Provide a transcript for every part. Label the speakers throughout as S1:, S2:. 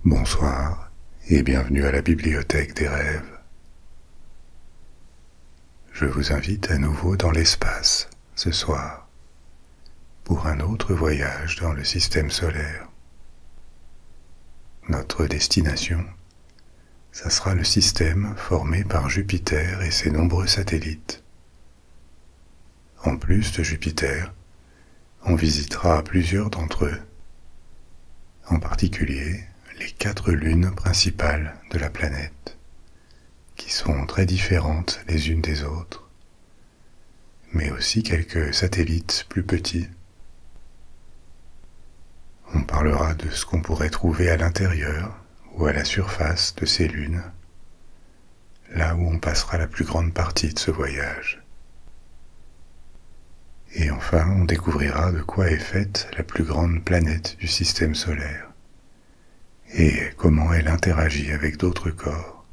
S1: Bonsoir et bienvenue à la bibliothèque des rêves. Je vous invite à nouveau dans l'espace ce soir pour un autre voyage dans le système solaire. Notre destination, ça sera le système formé par Jupiter et ses nombreux satellites. En plus de Jupiter, on visitera plusieurs d'entre eux, en particulier les 4 lunes principales de la planète, qui sont très différentes les unes des autres, mais aussi quelques satellites plus petits. On parlera de ce qu'on pourrait trouver à l'intérieur ou à la surface de ces lunes, là où on passera la plus grande partie de ce voyage. Et enfin, on découvrira de quoi est faite la plus grande planète du système solaire et comment elle interagit avec d'autres corps.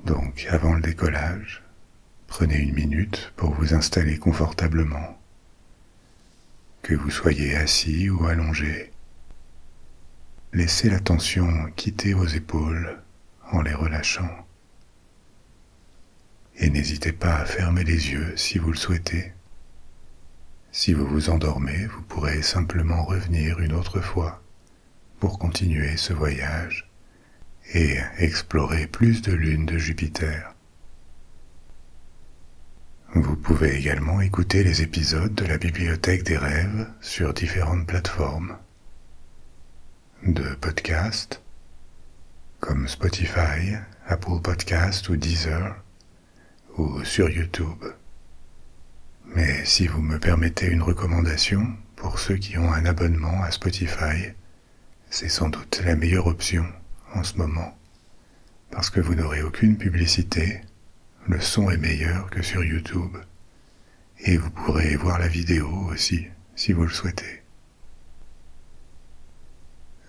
S1: Donc, avant le décollage, prenez une minute pour vous installer confortablement, que vous soyez assis ou allongé. Laissez la tension quitter vos épaules en les relâchant. Et n'hésitez pas à fermer les yeux si vous le souhaitez. Si vous vous endormez, vous pourrez simplement revenir une autre fois pour continuer ce voyage et explorer plus de lunes de Jupiter. Vous pouvez également écouter les épisodes de la Bibliothèque des rêves sur différentes plateformes de podcasts comme Spotify, Apple Podcasts ou Deezer, ou sur YouTube. Mais si vous me permettez une recommandation, pour ceux qui ont un abonnement à Spotify, c'est sans doute la meilleure option en ce moment, parce que vous n'aurez aucune publicité, le son est meilleur que sur YouTube, et vous pourrez voir la vidéo aussi, si vous le souhaitez.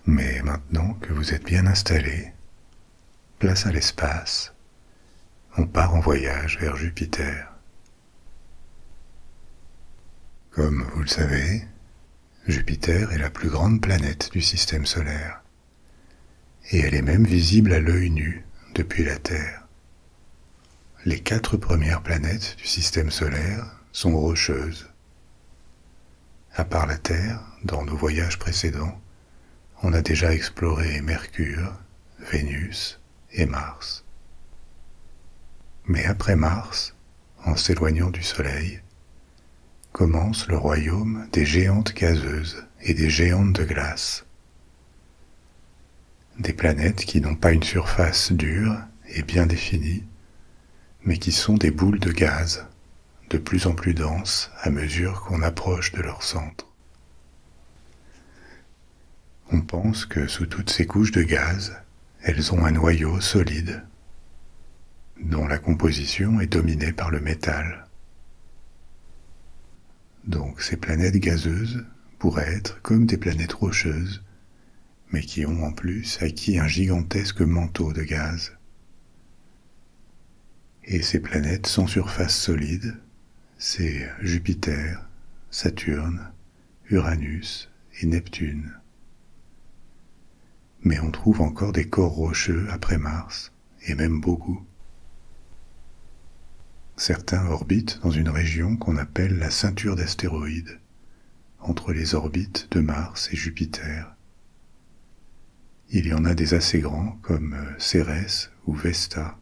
S1: Mais maintenant que vous êtes bien installé, place à l'espace, on part en voyage vers Jupiter. Comme vous le savez, Jupiter est la plus grande planète du système solaire, et elle est même visible à l'œil nu depuis la Terre. Les 4 premières planètes du système solaire sont rocheuses. À part la Terre, dans nos voyages précédents, on a déjà exploré Mercure, Vénus et Mars. Mais après Mars, en s'éloignant du Soleil, commence le royaume des géantes gazeuses et des géantes de glace. Des planètes qui n'ont pas une surface dure et bien définie, mais qui sont des boules de gaz, de plus en plus denses à mesure qu'on approche de leur centre. On pense que sous toutes ces couches de gaz, elles ont un noyau solide, dont la composition est dominée par le métal. Donc ces planètes gazeuses pourraient être comme des planètes rocheuses, mais qui ont en plus acquis un gigantesque manteau de gaz. Et ces planètes sans surface solide, c'est Jupiter, Saturne, Uranus et Neptune. Mais on trouve encore des corps rocheux après Mars, et même beaucoup. Certains orbitent dans une région qu'on appelle la ceinture d'astéroïdes, entre les orbites de Mars et Jupiter. Il y en a des assez grands comme Cérès ou Vesta,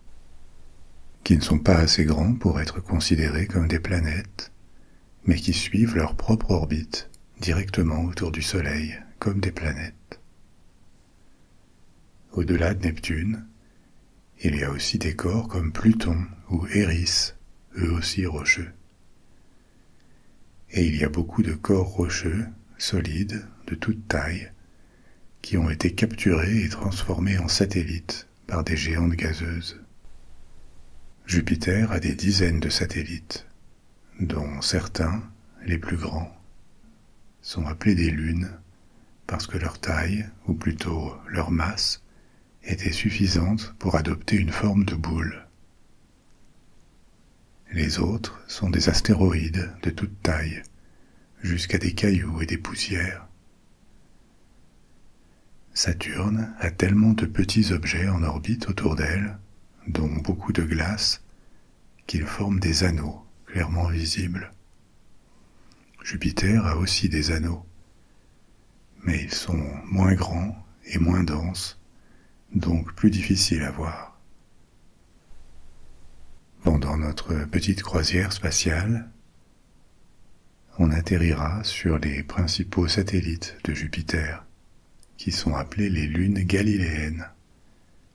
S1: qui ne sont pas assez grands pour être considérés comme des planètes, mais qui suivent leur propre orbite directement autour du Soleil comme des planètes. Au-delà de Neptune, il y a aussi des corps comme Pluton ou Eris, eux aussi rocheux. Et il y a beaucoup de corps rocheux, solides, de toute taille, qui ont été capturés et transformés en satellites par des géantes gazeuses. Jupiter a des dizaines de satellites, dont certains, les plus grands, sont appelés des lunes parce que leur taille, ou plutôt leur masse, était suffisante pour adopter une forme de boule. Les autres sont des astéroïdes de toute taille, jusqu'à des cailloux et des poussières. Saturne a tellement de petits objets en orbite autour d'elle, dont beaucoup de glace, qu'ils forment des anneaux clairement visibles. Jupiter a aussi des anneaux, mais ils sont moins grands et moins denses, donc plus difficiles à voir. Pendant notre petite croisière spatiale, on atterrira sur les principaux satellites de Jupiter, qui sont appelés les lunes galiléennes,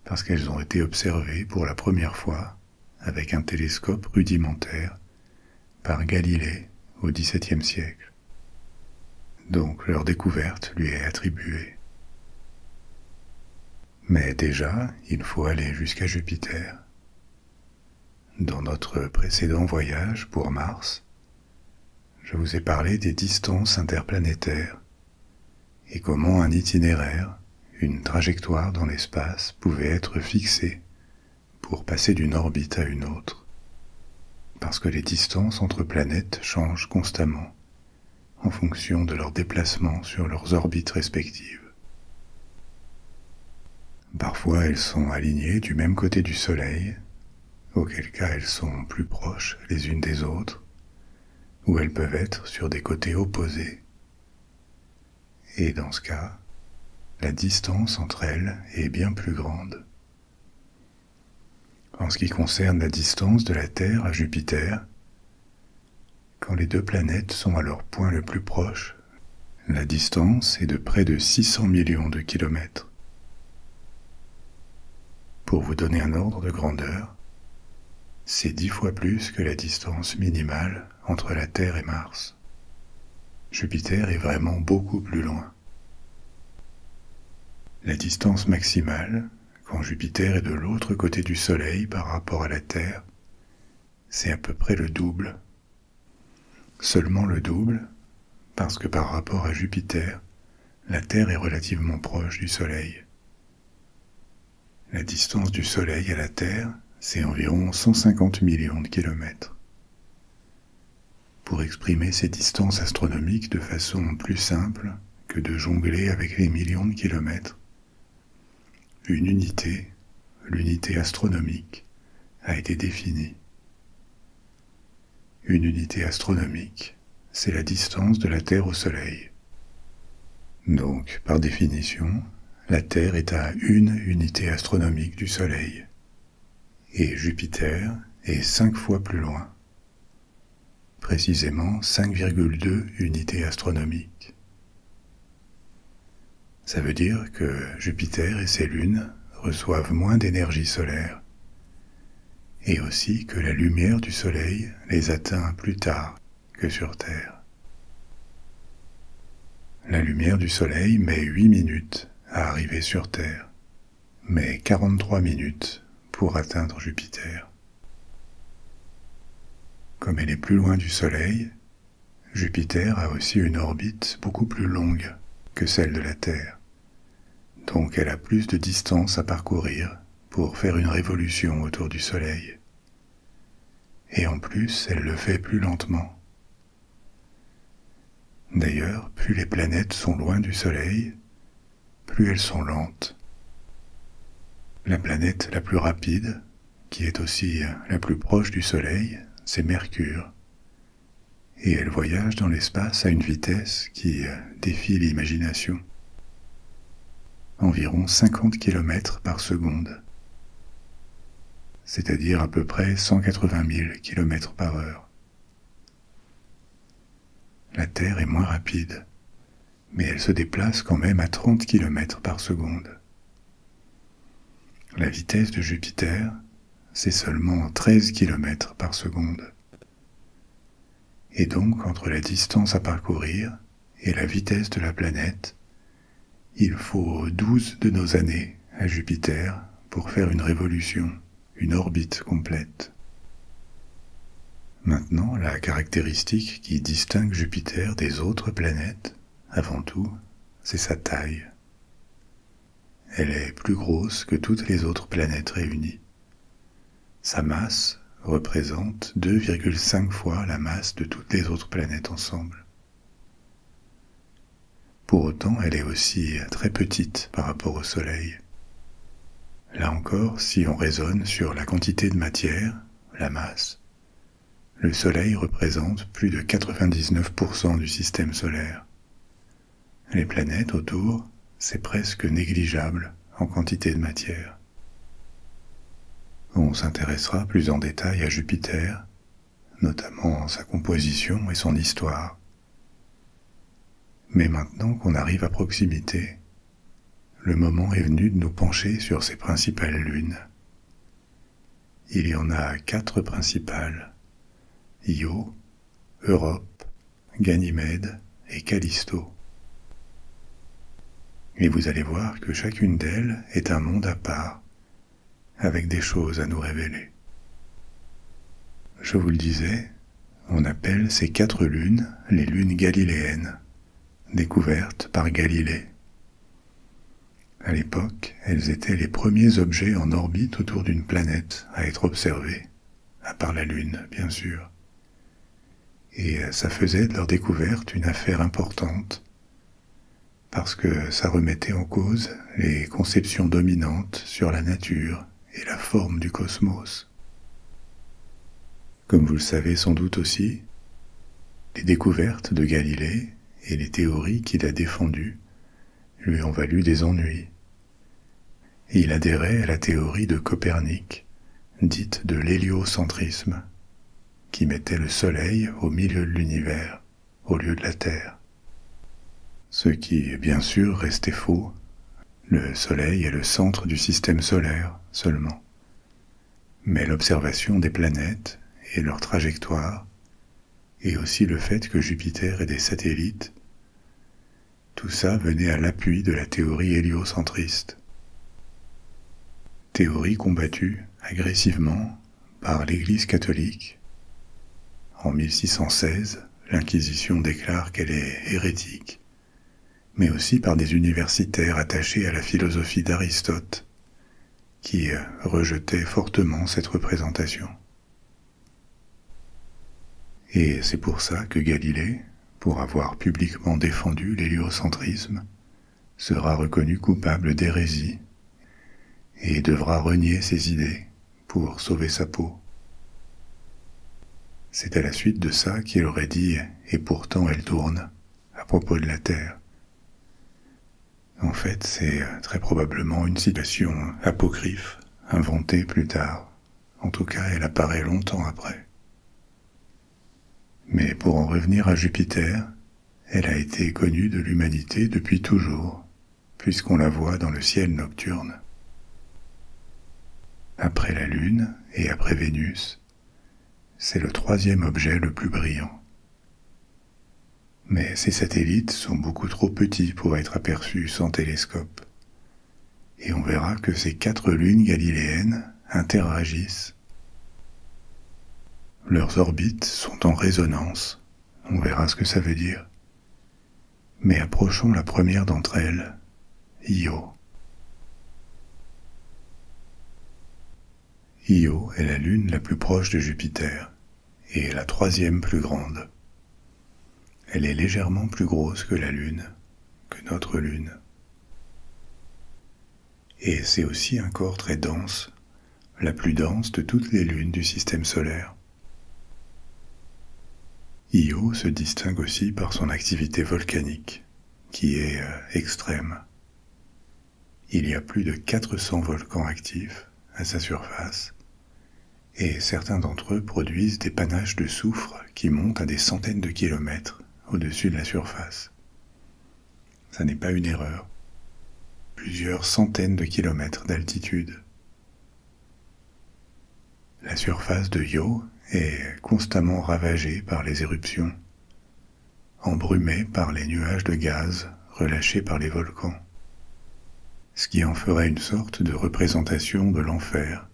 S1: parce qu'elles ont été observées pour la première fois avec un télescope rudimentaire par Galilée au XVIIe siècle. Donc leur découverte lui est attribuée. Mais déjà, il faut aller jusqu'à Jupiter. Dans notre précédent voyage pour Mars, je vous ai parlé des distances interplanétaires et comment un itinéraire, une trajectoire dans l'espace pouvait être fixée pour passer d'une orbite à une autre, parce que les distances entre planètes changent constamment en fonction de leur déplacement sur leurs orbites respectives. Parfois elles sont alignées du même côté du Soleil, auquel cas elles sont plus proches les unes des autres, ou elles peuvent être sur des côtés opposés. Et dans ce cas, la distance entre elles est bien plus grande. En ce qui concerne la distance de la Terre à Jupiter, quand les deux planètes sont à leur point le plus proche, la distance est de près de 600 millions de kilomètres. Pour vous donner un ordre de grandeur, c'est 10 fois plus que la distance minimale entre la Terre et Mars. Jupiter est vraiment beaucoup plus loin. La distance maximale, quand Jupiter est de l'autre côté du Soleil par rapport à la Terre, c'est à peu près le double. Seulement le double, parce que par rapport à Jupiter, la Terre est relativement proche du Soleil. La distance du Soleil à la Terre, c'est environ 150 millions de kilomètres. Pour exprimer ces distances astronomiques de façon plus simple que de jongler avec les millions de kilomètres, une unité, l'unité astronomique, a été définie. Une unité astronomique, c'est la distance de la Terre au Soleil. Donc, par définition, la Terre est à une unité astronomique du Soleil, et Jupiter est 5 fois plus loin, précisément 5,2 unités astronomiques. Ça veut dire que Jupiter et ses lunes reçoivent moins d'énergie solaire, et aussi que la lumière du Soleil les atteint plus tard que sur Terre. La lumière du Soleil met 8 minutes à arriver sur Terre, mais 43 minutes pour atteindre Jupiter. Comme elle est plus loin du Soleil, Jupiter a aussi une orbite beaucoup plus longue que celle de la Terre, donc elle a plus de distance à parcourir pour faire une révolution autour du Soleil. Et en plus, elle le fait plus lentement. D'ailleurs, plus les planètes sont loin du Soleil, plus elles sont lentes. La planète la plus rapide, qui est aussi la plus proche du Soleil, c'est Mercure. Et elle voyage dans l'espace à une vitesse qui défie l'imagination. Environ 50 km par seconde, c'est-à-dire à peu près 180 000 km par heure. La Terre est moins rapide, mais elle se déplace quand même à 30 km par seconde. La vitesse de Jupiter, c'est seulement 13 km par seconde. Et donc, entre la distance à parcourir et la vitesse de la planète, il faut 12 de nos années à Jupiter pour faire une révolution, une orbite complète. Maintenant, la caractéristique qui distingue Jupiter des autres planètes, avant tout, c'est sa taille. Elle est plus grosse que toutes les autres planètes réunies. Sa masse représente 2,5 fois la masse de toutes les autres planètes ensemble. Pour autant, elle est aussi très petite par rapport au Soleil. Là encore, si on raisonne sur la quantité de matière, la masse, le Soleil représente plus de 99% du système solaire. Les planètes autour, c'est presque négligeable en quantité de matière. On s'intéressera plus en détail à Jupiter, notamment sa composition et son histoire. Mais maintenant qu'on arrive à proximité, le moment est venu de nous pencher sur ses principales lunes. Il y en a 4 principales: Io, Europe, Ganymède et Callisto. Et vous allez voir que chacune d'elles est un monde à part, avec des choses à nous révéler. Je vous le disais, on appelle ces 4 lunes les lunes galiléennes, découvertes par Galilée. À l'époque, elles étaient les premiers objets en orbite autour d'une planète à être observés, à part la Lune, bien sûr. Et ça faisait de leur découverte une affaire importante, parce que ça remettait en cause les conceptions dominantes sur la nature et la forme du cosmos. Comme vous le savez sans doute aussi, les découvertes de Galilée et les théories qu'il a défendues lui ont valu des ennuis. Et il adhérait à la théorie de Copernic, dite de l'héliocentrisme, qui mettait le Soleil au milieu de l'univers, au lieu de la Terre. Ce qui, bien sûr, restait faux. Le Soleil est le centre du système solaire seulement. Mais l'observation des planètes et leur trajectoire, et aussi le fait que Jupiter ait des satellites, tout ça venait à l'appui de la théorie héliocentriste. Théorie combattue agressivement par l'Église catholique. En 1616, l'Inquisition déclare qu'elle est hérétique, mais aussi par des universitaires attachés à la philosophie d'Aristote, qui rejetaient fortement cette représentation. Et c'est pour ça que Galilée, pour avoir publiquement défendu l'héliocentrisme, sera reconnu coupable d'hérésie et devra renier ses idées pour sauver sa peau. C'est à la suite de ça qu'il aurait dit « et pourtant elle tourne » à propos de la Terre. En fait, c'est très probablement une citation apocryphe, inventée plus tard. En tout cas, elle apparaît longtemps après. Mais pour en revenir à Jupiter, elle a été connue de l'humanité depuis toujours, puisqu'on la voit dans le ciel nocturne. Après la Lune et après Vénus, c'est le 3e objet le plus brillant. Mais ces satellites sont beaucoup trop petits pour être aperçus sans télescope. Et on verra que ces 4 lunes galiléennes interagissent. Leurs orbites sont en résonance, on verra ce que ça veut dire. Mais approchons la première d'entre elles, Io. Io est la lune la plus proche de Jupiter, et la 3e plus grande. Elle est légèrement plus grosse que la Lune, que notre Lune. Et c'est aussi un corps très dense, la plus dense de toutes les lunes du système solaire. Io se distingue aussi par son activité volcanique, qui est extrême. Il y a plus de 400 volcans actifs à sa surface, et certains d'entre eux produisent des panaches de soufre qui montent à des centaines de kilomètres au-dessus de la surface. Ça n'est pas une erreur. Plusieurs centaines de kilomètres d'altitude. La surface de Io est constamment ravagée par les éruptions, embrumée par les nuages de gaz relâchés par les volcans, ce qui en ferait une sorte de représentation de l'enfer.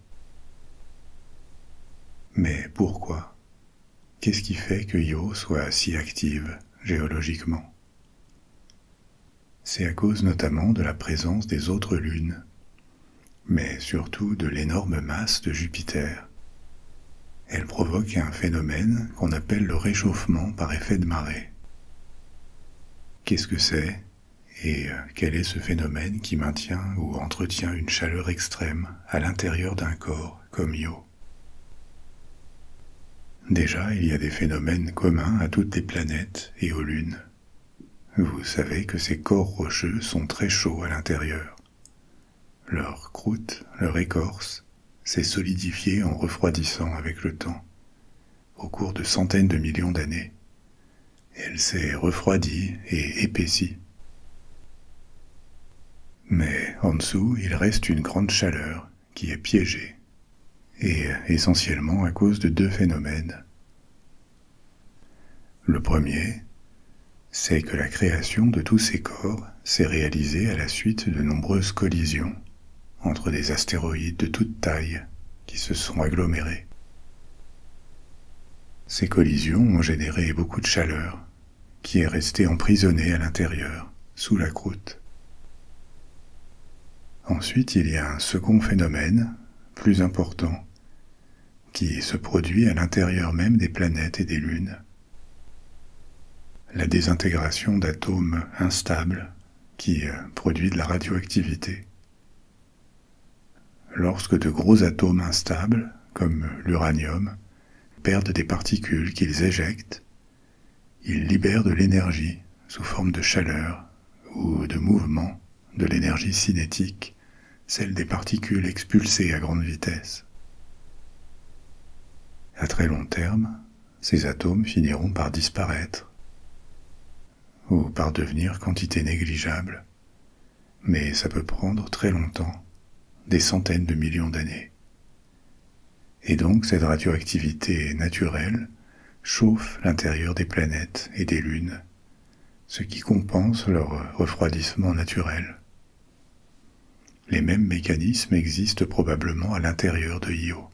S1: Mais pourquoi ? Qu'est-ce qui fait que Io soit si active géologiquement ? C'est à cause notamment de la présence des autres lunes, mais surtout de l'énorme masse de Jupiter. Elle provoque un phénomène qu'on appelle le réchauffement par effet de marée. Qu'est-ce que c'est ? Et quel est ce phénomène qui maintient ou entretient une chaleur extrême à l'intérieur d'un corps comme Io? Déjà, il y a des phénomènes communs à toutes les planètes et aux lunes. Vous savez que ces corps rocheux sont très chauds à l'intérieur. Leur croûte, leur écorce, s'est solidifiée en refroidissant avec le temps. Au cours de centaines de millions d'années, elle s'est refroidie et épaissie. Mais en dessous, il reste une grande chaleur qui est piégée, et essentiellement à cause de deux phénomènes. Le premier, c'est que la création de tous ces corps s'est réalisée à la suite de nombreuses collisions entre des astéroïdes de toute taille qui se sont agglomérés. Ces collisions ont généré beaucoup de chaleur qui est restée emprisonnée à l'intérieur, sous la croûte. Ensuite, il y a un second phénomène, plus important, qui se produit à l'intérieur même des planètes et des lunes. La désintégration d'atomes instables qui produit de la radioactivité. Lorsque de gros atomes instables, comme l'uranium, perdent des particules qu'ils éjectent, ils libèrent de l'énergie sous forme de chaleur ou de mouvement, de l'énergie cinétique, celle des particules expulsées à grande vitesse. À très long terme, ces atomes finiront par disparaître ou par devenir quantité négligeable, mais ça peut prendre très longtemps, des centaines de millions d'années. Et donc cette radioactivité naturelle chauffe l'intérieur des planètes et des lunes, ce qui compense leur refroidissement naturel. Les mêmes mécanismes existent probablement à l'intérieur de Io.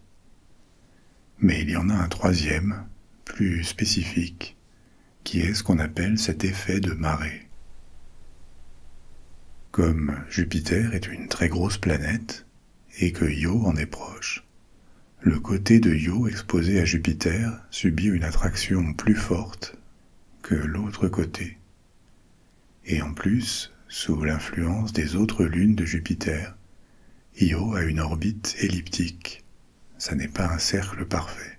S1: Mais il y en a un troisième, plus spécifique, qui est ce qu'on appelle cet effet de marée. Comme Jupiter est une très grosse planète, et que Io en est proche, le côté de Io exposé à Jupiter subit une attraction plus forte que l'autre côté. Et en plus, sous l'influence des autres lunes de Jupiter, Io a une orbite elliptique. Ça n'est pas un cercle parfait.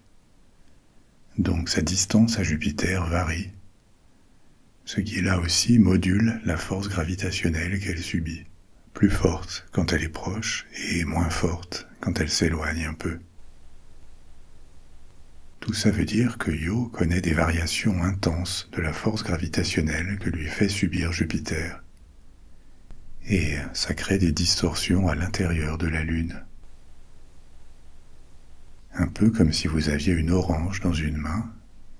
S1: Donc sa distance à Jupiter varie, ce qui là aussi module la force gravitationnelle qu'elle subit, plus forte quand elle est proche et moins forte quand elle s'éloigne un peu. Tout ça veut dire que Io connaît des variations intenses de la force gravitationnelle que lui fait subir Jupiter. Et ça crée des distorsions à l'intérieur de la Lune. Un peu comme si vous aviez une orange dans une main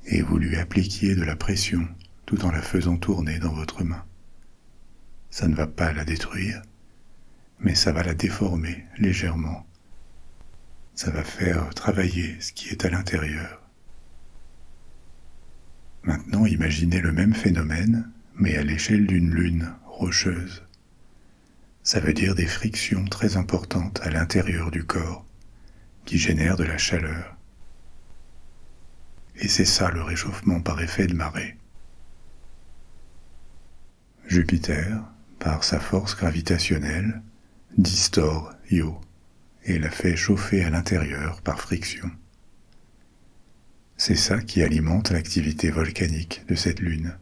S1: et vous lui appliquiez de la pression tout en la faisant tourner dans votre main. Ça ne va pas la détruire, mais ça va la déformer légèrement. Ça va faire travailler ce qui est à l'intérieur. Maintenant, imaginez le même phénomène, mais à l'échelle d'une lune rocheuse. Ça veut dire des frictions très importantes à l'intérieur du corps, qui génèrent de la chaleur. Et c'est ça le réchauffement par effet de marée. Jupiter, par sa force gravitationnelle, distord Io et la fait chauffer à l'intérieur par friction. C'est ça qui alimente l'activité volcanique de cette lune.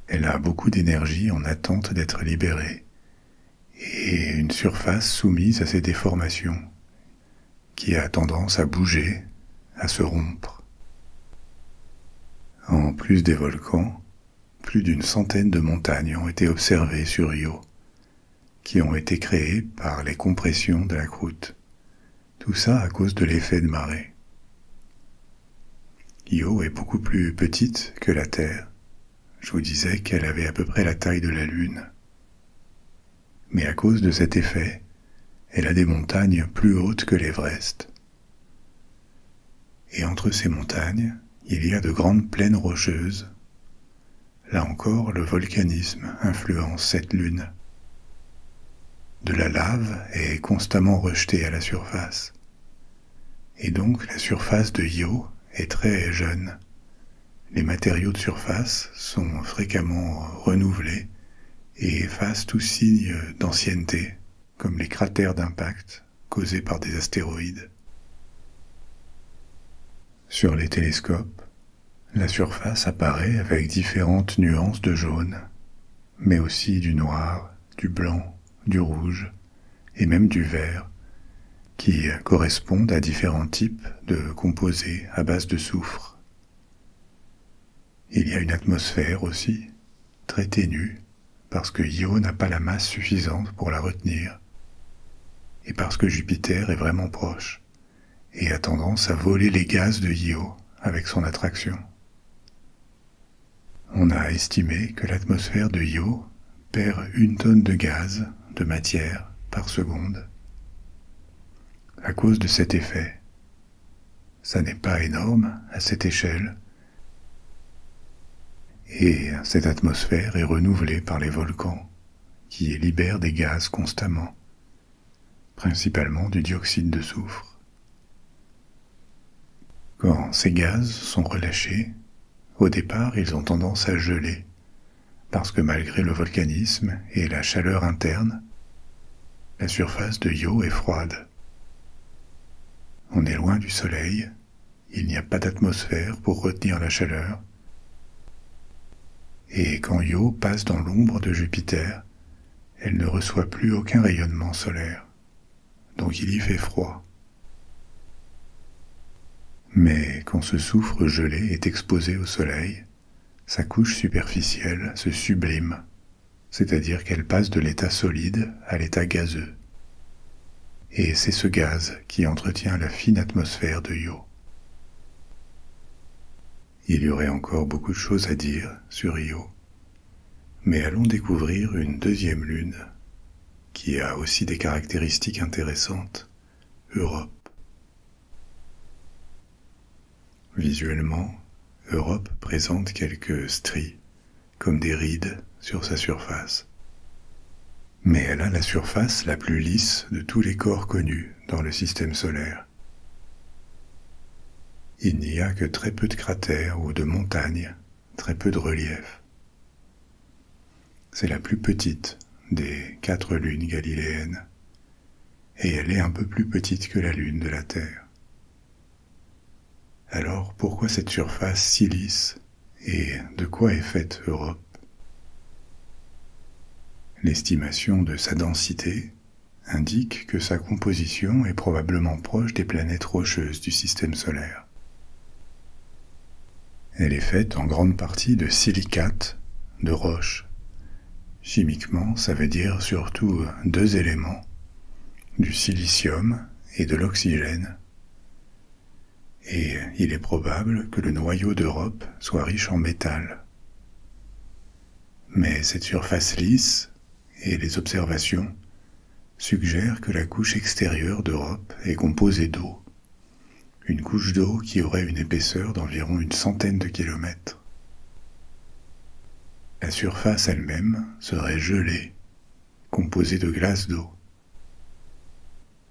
S1: Elle a beaucoup d'énergie en attente d'être libérée et une surface soumise à ces déformations qui a tendance à bouger, à se rompre. En plus des volcans, plus d'une centaine de montagnes ont été observées sur Io, qui ont été créées par les compressions de la croûte. Tout ça à cause de l'effet de marée. Io est beaucoup plus petite que la Terre. Je vous disais qu'elle avait à peu près la taille de la Lune. Mais à cause de cet effet, elle a des montagnes plus hautes que l'Everest. Et entre ces montagnes, il y a de grandes plaines rocheuses. Là encore, le volcanisme influence cette lune. De la lave est constamment rejetée à la surface. Et donc la surface de Io est très jeune. Les matériaux de surface sont fréquemment renouvelés et efface tout signe d'ancienneté, comme les cratères d'impact causés par des astéroïdes. Sur les télescopes, la surface apparaît avec différentes nuances de jaune, mais aussi du noir, du blanc, du rouge et même du vert, qui correspondent à différents types de composés à base de soufre. Il y a une atmosphère aussi, très ténue, parce que Io n'a pas la masse suffisante pour la retenir, et parce que Jupiter est vraiment proche, et a tendance à voler les gaz de Io avec son attraction. On a estimé que l'atmosphère de Io perd 1 tonne de gaz, de matière, par seconde, à cause de cet effet. Ça n'est pas énorme à cette échelle, et cette atmosphère est renouvelée par les volcans, qui libèrent des gaz constamment, principalement du dioxyde de soufre. Quand ces gaz sont relâchés, au départ ils ont tendance à geler, parce que malgré le volcanisme et la chaleur interne, la surface de Io est froide. On est loin du Soleil, il n'y a pas d'atmosphère pour retenir la chaleur, et quand Io passe dans l'ombre de Jupiter, elle ne reçoit plus aucun rayonnement solaire, donc il y fait froid. Mais quand ce soufre gelé est exposé au Soleil, sa couche superficielle se sublime, c'est-à-dire qu'elle passe de l'état solide à l'état gazeux. Et c'est ce gaz qui entretient la fine atmosphère de Io. Il y aurait encore beaucoup de choses à dire sur Io, mais allons découvrir une deuxième lune, qui a aussi des caractéristiques intéressantes, Europe. Visuellement, Europe présente quelques stries, comme des rides sur sa surface. Mais elle a la surface la plus lisse de tous les corps connus dans le système solaire. Il n'y a que très peu de cratères ou de montagnes, très peu de relief. C'est la plus petite des 4 lunes galiléennes, et elle est un peu plus petite que la lune de la Terre. Alors pourquoi cette surface si lisse, et de quoi est faite Europe? L'estimation de sa densité indique que sa composition est probablement proche des planètes rocheuses du système solaire. Elle est faite en grande partie de silicates, de roches. Chimiquement, ça veut dire surtout 2 éléments, du silicium et de l'oxygène. Et il est probable que le noyau d'Europe soit riche en métal. Mais cette surface lisse et les observations suggèrent que la couche extérieure d'Europe est composée d'eau, une couche d'eau qui aurait une épaisseur d'environ 100 de kilomètres. La surface elle-même serait gelée, composée de glace d'eau.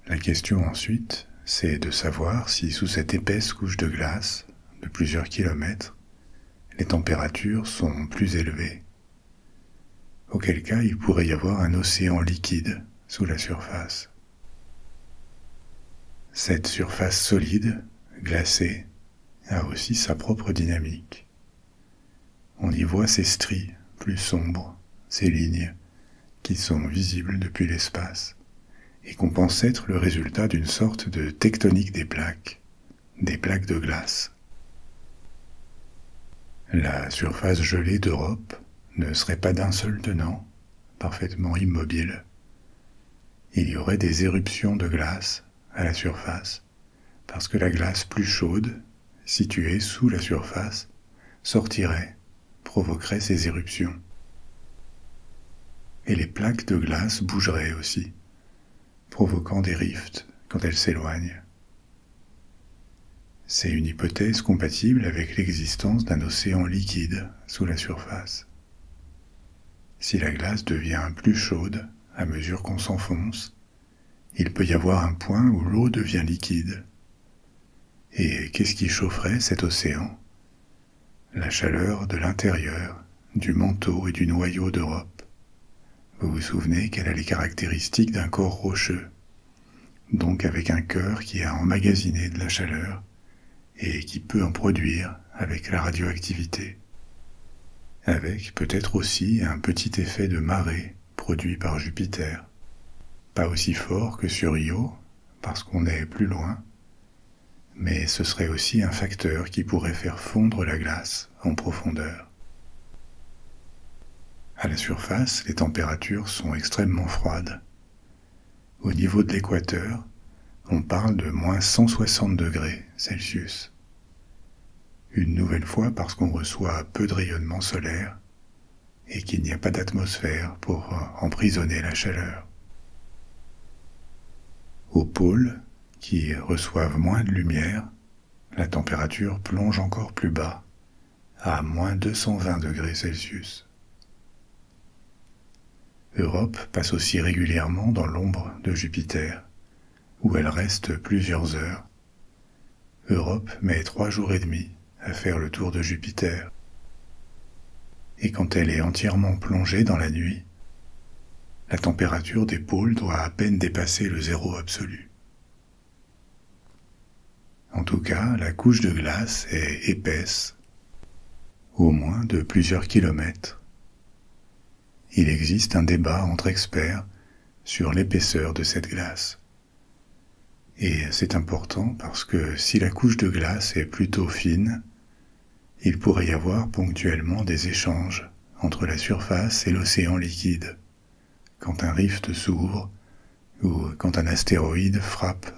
S1: La question ensuite, c'est de savoir si sous cette épaisse couche de glace, de plusieurs kilomètres, les températures sont plus élevées. Auquel cas il pourrait y avoir un océan liquide sous la surface. Cette surface solide, glacée, a aussi sa propre dynamique. On y voit ces stries plus sombres, ces lignes, qui sont visibles depuis l'espace, et qu'on pense être le résultat d'une sorte de tectonique des plaques de glace. La surface gelée d'Europe ne serait pas d'un seul tenant, parfaitement immobile. Il y aurait des éruptions de glace à la surface, parce que la glace plus chaude, située sous la surface, sortirait, provoquerait ces éruptions. Et les plaques de glace bougeraient aussi, provoquant des rifts quand elles s'éloignent. C'est une hypothèse compatible avec l'existence d'un océan liquide sous la surface. Si la glace devient plus chaude à mesure qu'on s'enfonce, il peut y avoir un point où l'eau devient liquide. Et qu'est-ce qui chaufferait cet océan? La chaleur de l'intérieur, du manteau et du noyau d'Europe, Vous vous souvenez qu'elle a les caractéristiques d'un corps rocheux, donc avec un cœur qui a emmagasiné de la chaleur et qui peut en produire avec la radioactivité, avec peut-être aussi un petit effet de marée produit par Jupiter, pas aussi fort que sur Io, parce qu'on est plus loin, mais ce serait aussi un facteur qui pourrait faire fondre la glace en profondeur. À la surface, les températures sont extrêmement froides. Au niveau de l'équateur, on parle de moins 160 degrés Celsius. Une nouvelle fois parce qu'on reçoit peu de rayonnement solaire et qu'il n'y a pas d'atmosphère pour emprisonner la chaleur. Aux pôles, qui reçoivent moins de lumière, la température plonge encore plus bas, à moins 220 degrés Celsius. Europe passe aussi régulièrement dans l'ombre de Jupiter, où elle reste plusieurs heures. Europe met 3 jours et demi à faire le tour de Jupiter. Et quand elle est entièrement plongée dans la nuit, la température des pôles doit à peine dépasser le zéro absolu. En tout cas, la couche de glace est épaisse, au moins de plusieurs kilomètres. Il existe un débat entre experts sur l'épaisseur de cette glace. Et c'est important parce que si la couche de glace est plutôt fine, il pourrait y avoir ponctuellement des échanges entre la surface et l'océan liquide, quand un rift s'ouvre ou quand un astéroïde frappe.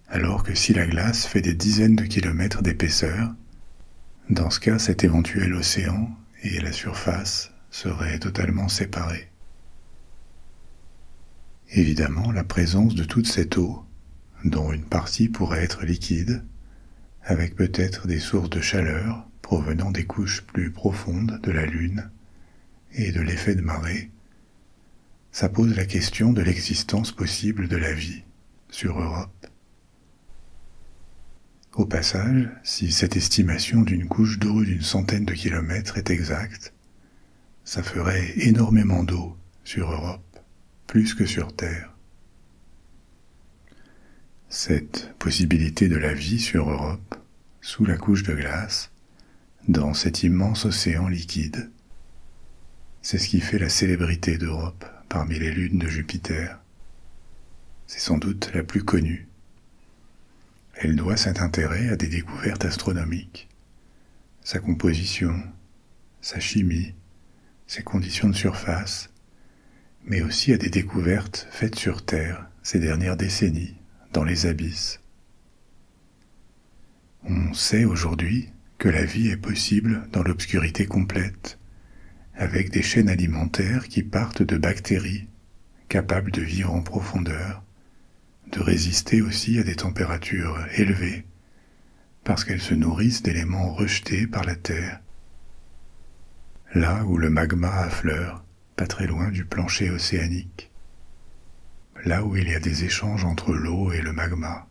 S1: Alors que si la glace fait des dizaines de kilomètres d'épaisseur, dans ce cas cet éventuel océan et la surface seraient totalement séparés. Évidemment, la présence de toute cette eau, dont une partie pourrait être liquide, avec peut-être des sources de chaleur provenant des couches plus profondes de la Lune et de l'effet de marée, ça pose la question de l'existence possible de la vie sur Europe. Au passage, si cette estimation d'une couche d'eau d'une centaine de kilomètres est exacte, ça ferait énormément d'eau sur Europe, plus que sur Terre. Cette possibilité de la vie sur Europe, sous la couche de glace, dans cet immense océan liquide, c'est ce qui fait la célébrité d'Europe parmi les lunes de Jupiter. C'est sans doute la plus connue. Elle doit cet intérêt à des découvertes astronomiques, sa composition, sa chimie, ses conditions de surface, mais aussi à des découvertes faites sur Terre ces dernières décennies, dans les abysses. On sait aujourd'hui que la vie est possible dans l'obscurité complète, avec des chaînes alimentaires qui partent de bactéries capables de vivre en profondeur, de résister aussi à des températures élevées, parce qu'elles se nourrissent d'éléments rejetés par la Terre, là où le magma affleure, pas très loin du plancher océanique, là où il y a des échanges entre l'eau et le magma.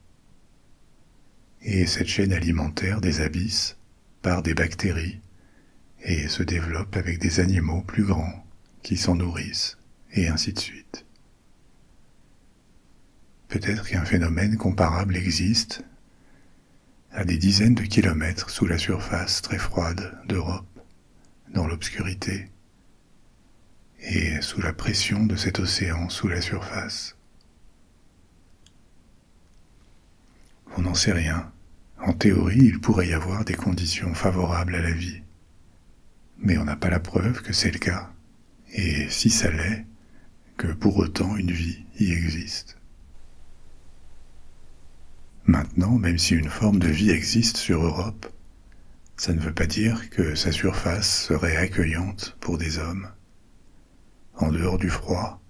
S1: Et cette chaîne alimentaire des abysses part des bactéries et se développe avec des animaux plus grands qui s'en nourrissent, et ainsi de suite. Peut-être qu'un phénomène comparable existe à des dizaines de kilomètres sous la surface très froide d'Europe, dans l'obscurité, et sous la pression de cet océan sous la surface. On n'en sait rien. En théorie, il pourrait y avoir des conditions favorables à la vie. Mais on n'a pas la preuve que c'est le cas, et si ça l'est, que pour autant une vie y existe. Maintenant, même si une forme de vie existe sur Europe, ça ne veut pas dire que sa surface serait accueillante pour des hommes. En dehors du froid,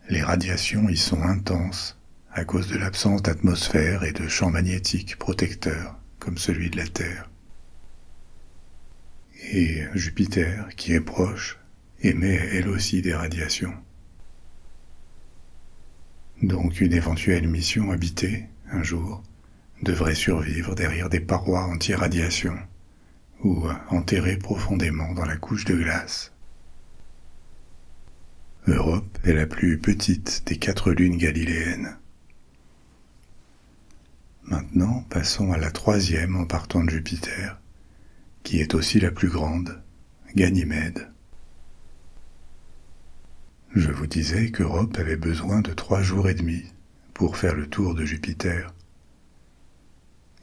S1: les radiations y sont intenses à cause de l'absence d'atmosphère et de champs magnétiques protecteurs comme celui de la Terre. Et Jupiter, qui est proche, émet elle aussi des radiations. Donc une éventuelle mission habitée, un jour, devrait survivre derrière des parois anti-radiation ou enterrée profondément dans la couche de glace. Europe est la plus petite des 4 lunes galiléennes. Maintenant, passons à la 3e en partant de Jupiter, qui est aussi la plus grande, Ganymède. Je vous disais qu'Europe avait besoin de 3 jours et demi pour faire le tour de Jupiter.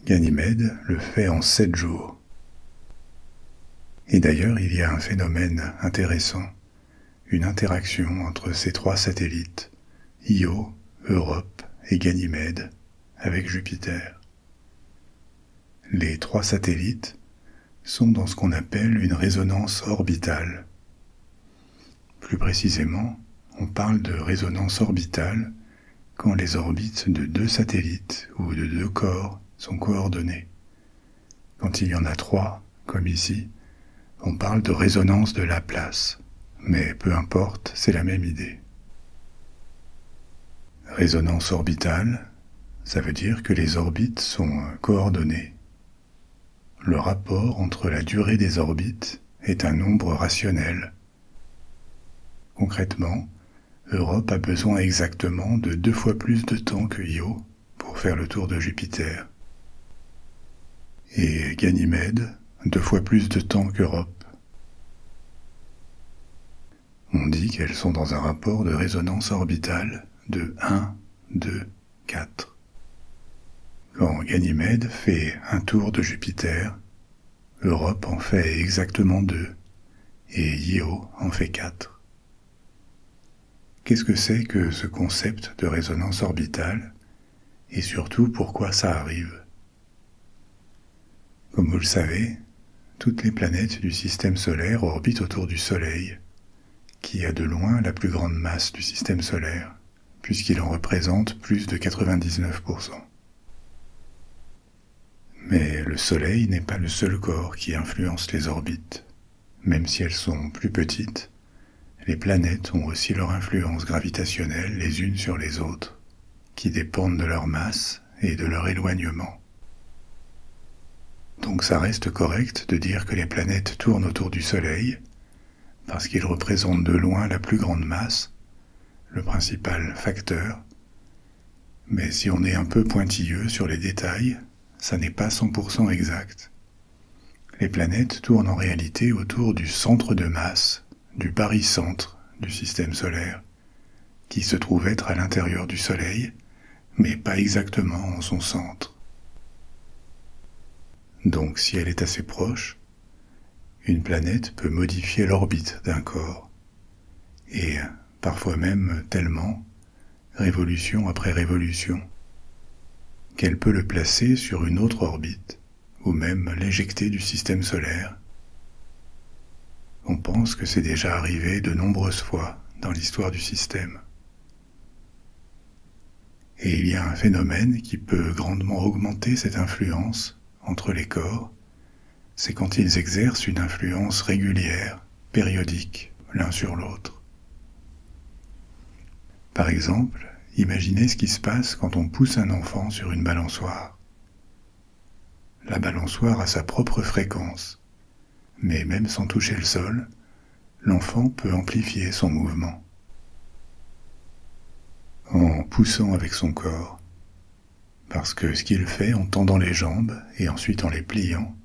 S1: Ganymède le fait en 7 jours. Et d'ailleurs, il y a un phénomène intéressant, une interaction entre ces 3 satellites, Io, Europe et Ganymède, avec Jupiter. Les 3 satellites sont dans ce qu'on appelle une résonance orbitale. Plus précisément, on parle de résonance orbitale quand les orbites de 2 satellites ou de 2 corps sont coordonnées. Quand il y en a 3, comme ici, on parle de résonance de Laplace, mais peu importe, c'est la même idée. Résonance orbitale, ça veut dire que les orbites sont coordonnées. Le rapport entre la durée des orbites est un nombre rationnel. Concrètement, Europe a besoin exactement de 2 fois plus de temps que Io pour faire le tour de Jupiter. Et Ganymède, 2 fois plus de temps qu'Europe. On dit qu'elles sont dans un rapport de résonance orbitale de 1, 2, 4. Quand Ganymède fait un tour de Jupiter, Europe en fait exactement 2, et Io en fait 4. Qu'est-ce que c'est que ce concept de résonance orbitale, et surtout pourquoi ça arrive? Comme vous le savez, toutes les planètes du système solaire orbitent autour du Soleil, qui a de loin la plus grande masse du système solaire, puisqu'il en représente plus de 99%. Mais le Soleil n'est pas le seul corps qui influence les orbites. Même si elles sont plus petites, les planètes ont aussi leur influence gravitationnelle les unes sur les autres, qui dépendent de leur masse et de leur éloignement. Donc ça reste correct de dire que les planètes tournent autour du Soleil, parce qu'ils représentent de loin la plus grande masse, le principal facteur, mais si on est un peu pointilleux sur les détails, ça n'est pas 100% exact. Les planètes tournent en réalité autour du centre de masse, du barycentre du système solaire, qui se trouve être à l'intérieur du Soleil, mais pas exactement en son centre. Donc si elle est assez proche, une planète peut modifier l'orbite d'un corps, et parfois même tellement, révolution après révolution, qu'elle peut le placer sur une autre orbite, ou même l'éjecter du système solaire. On pense que c'est déjà arrivé de nombreuses fois dans l'histoire du système. Et il y a un phénomène qui peut grandement augmenter cette influence entre les corps, c'est quand ils exercent une influence régulière, périodique, l'un sur l'autre. Par exemple, imaginez ce qui se passe quand on pousse un enfant sur une balançoire. La balançoire a sa propre fréquence, mais même sans toucher le sol, l'enfant peut amplifier son mouvement. En poussant avec son corps, parce que ce qu'il fait en tendant les jambes et ensuite en les pliant,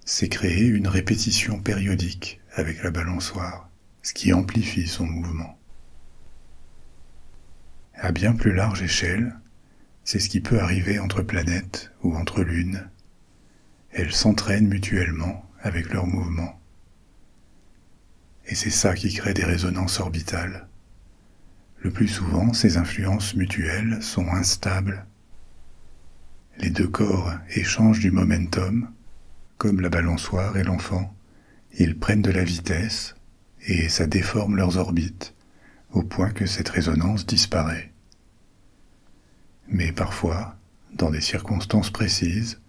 S1: c'est créer une répétition périodique avec la balançoire, ce qui amplifie son mouvement. À bien plus large échelle, c'est ce qui peut arriver entre planètes ou entre lunes. Elles s'entraînent mutuellement avec leurs mouvements. Et c'est ça qui crée des résonances orbitales. Le plus souvent, ces influences mutuelles sont instables. Les 2 corps échangent du momentum, comme la balançoire et l'enfant. Ils prennent de la vitesse, et ça déforme leurs orbites, au point que cette résonance disparaît. Mais parfois, dans des circonstances précises,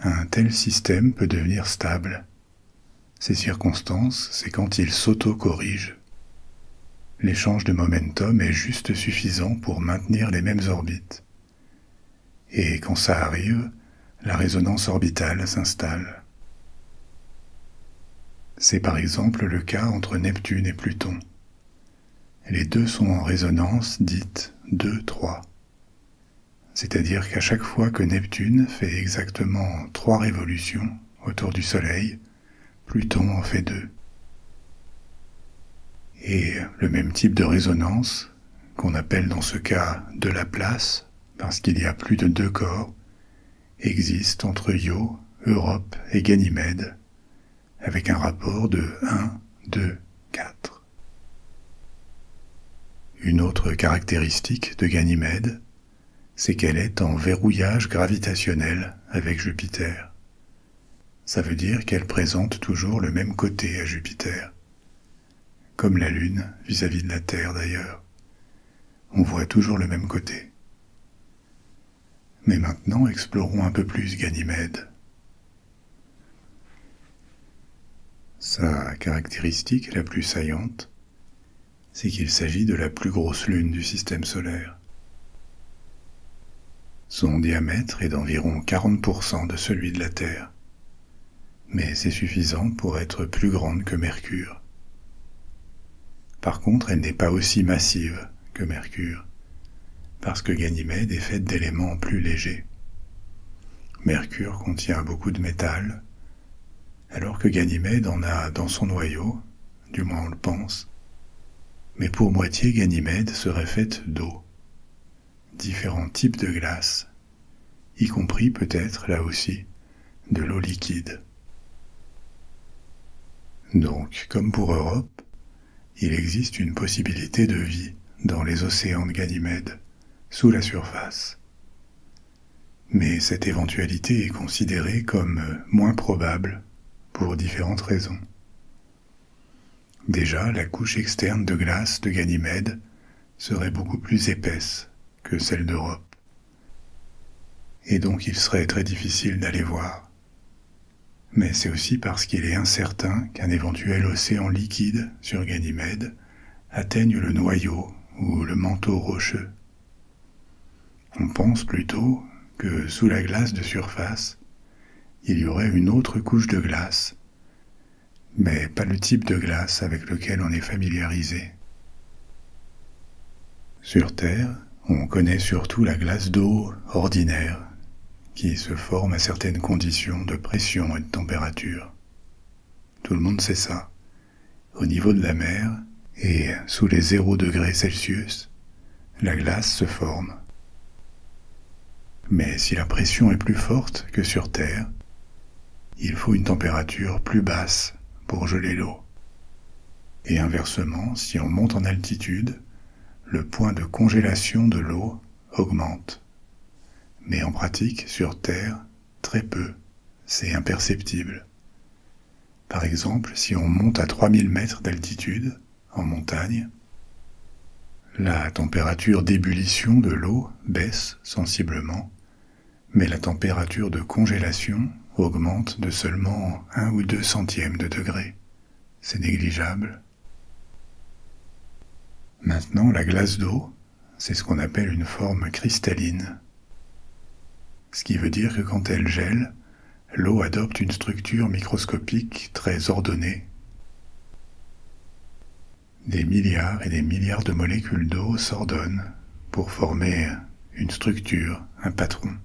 S1: un tel système peut devenir stable. Ces circonstances, c'est quand il s'auto-corrige. L'échange de momentum est juste suffisant pour maintenir les mêmes orbites. Et quand ça arrive, la résonance orbitale s'installe. C'est par exemple le cas entre Neptune et Pluton. les deux sont en résonance dite 2-3. C'est-à-dire qu'à chaque fois que Neptune fait exactement 3 révolutions autour du Soleil, Pluton en fait 2. Et le même type de résonance, qu'on appelle dans ce cas de Laplace, parce qu'il y a plus de 2 corps, existe entre Io, Europe et Ganymède, avec un rapport de 1, 2, 4. Une autre caractéristique de Ganymède, c'est qu'elle est en verrouillage gravitationnel avec Jupiter. Ça veut dire qu'elle présente toujours le même côté à Jupiter, comme la Lune vis-à-vis de la Terre d'ailleurs. On voit toujours le même côté. Mais maintenant, explorons un peu plus Ganymède. Sa caractéristique la plus saillante, c'est qu'il s'agit de la plus grosse lune du système solaire. Son diamètre est d'environ 40% de celui de la Terre, mais c'est suffisant pour être plus grande que Mercure. Par contre, elle n'est pas aussi massive que Mercure, parce que Ganymède est faite d'éléments plus légers. Mercure contient beaucoup de métal, alors que Ganymède en a dans son noyau, du moins on le pense, mais pour moitié Ganymède serait faite d'eau. Différents types de glace, y compris peut-être, là aussi, de l'eau liquide. Donc, comme pour Europe, il existe une possibilité de vie dans les océans de Ganymède, sous la surface. Mais cette éventualité est considérée comme moins probable pour différentes raisons. Déjà, la couche externe de glace de Ganymède serait beaucoup plus épaisse que celle d'Europe, et donc il serait très difficile d'aller voir. Mais c'est aussi parce qu'il est incertain qu'un éventuel océan liquide sur Ganymède atteigne le noyau ou le manteau rocheux. On pense plutôt que sous la glace de surface, il y aurait une autre couche de glace, mais pas le type de glace avec lequel on est familiarisé. Sur Terre, on connaît surtout la glace d'eau ordinaire, qui se forme à certaines conditions de pression et de température. Tout le monde sait ça. Au niveau de la mer, et sous les 0 degrés Celsius, la glace se forme. Mais si la pression est plus forte que sur Terre, il faut une température plus basse pour geler l'eau. Et inversement, si on monte en altitude, le point de congélation de l'eau augmente. Mais en pratique, sur Terre, très peu, c'est imperceptible. Par exemple, si on monte à 3000 mètres d'altitude, en montagne, la température d'ébullition de l'eau baisse sensiblement, mais la température de congélation augmente de seulement 1 ou 2 centièmes de degré. C'est négligeable. Maintenant, la glace d'eau, c'est ce qu'on appelle une forme cristalline. Ce qui veut dire que quand elle gèle, l'eau adopte une structure microscopique très ordonnée. Des milliards et des milliards de molécules d'eau s'ordonnent pour former une structure, un patron.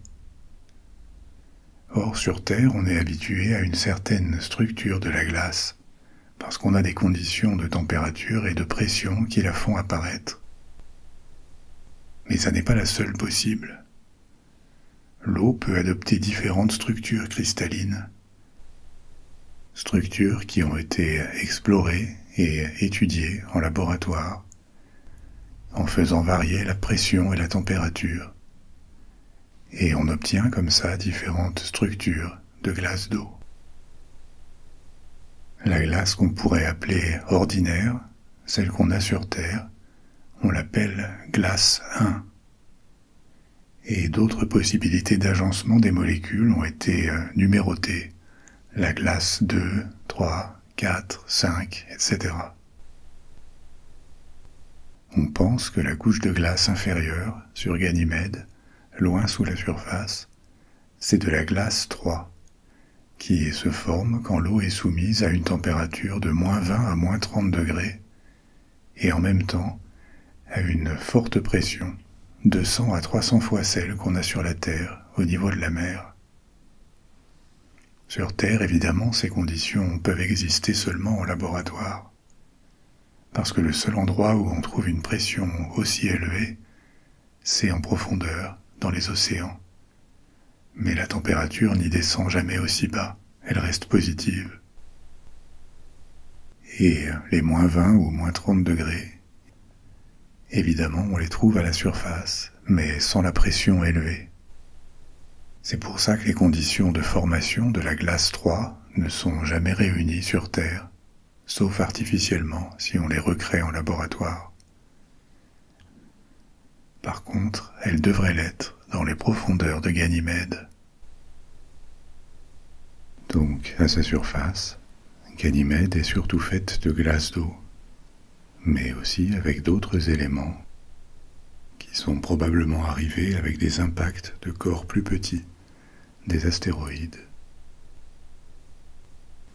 S1: Or, sur Terre, on est habitué à une certaine structure de la glace, parce qu'on a des conditions de température et de pression qui la font apparaître. Mais ça n'est pas la seule possible. L'eau peut adopter différentes structures cristallines, structures qui ont été explorées et étudiées en laboratoire, en faisant varier la pression et la température. Et on obtient comme ça différentes structures de glace d'eau. La glace qu'on pourrait appeler ordinaire, celle qu'on a sur Terre, on l'appelle glace 1. Et d'autres possibilités d'agencement des molécules ont été numérotées. La glace 2, 3, 4, 5, etc. On pense que la couche de glace inférieure, sur Ganymède, loin sous la surface, c'est de la glace 3, qui se forme quand l'eau est soumise à une température de -20 à -30 degrés, et en même temps, à une forte pression, 200 à 300 fois celle qu'on a sur la Terre, au niveau de la mer. Sur Terre, évidemment, ces conditions peuvent exister seulement en laboratoire, parce que le seul endroit où on trouve une pression aussi élevée, c'est en profondeur, dans les océans. Mais la température n'y descend jamais aussi bas, elle reste positive. Et les moins 20 ou moins 30 degrés, évidemment, on les trouve à la surface, mais sans la pression élevée. C'est pour ça que les conditions de formation de la glace 3 ne sont jamais réunies sur Terre, sauf artificiellement si on les recrée en laboratoire. Par contre, elles devraient l'être dans les profondeurs de Ganymède. Donc, à sa surface, Ganymède est surtout faite de glace d'eau, mais aussi avec d'autres éléments qui sont probablement arrivés avec des impacts de corps plus petits, des astéroïdes.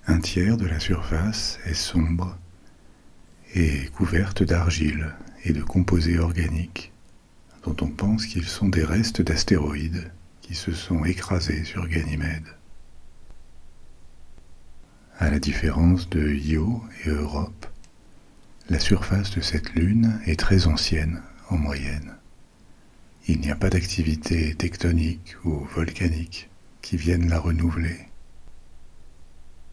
S1: Un tiers de la surface est sombre et couverte d'argile et de composés organiques, dont on pense qu'ils sont des restes d'astéroïdes qui se sont écrasés sur Ganymède. À la différence de Io et Europe, la surface de cette lune est très ancienne en moyenne. Il n'y a pas d'activité tectonique ou volcanique qui viennent la renouveler.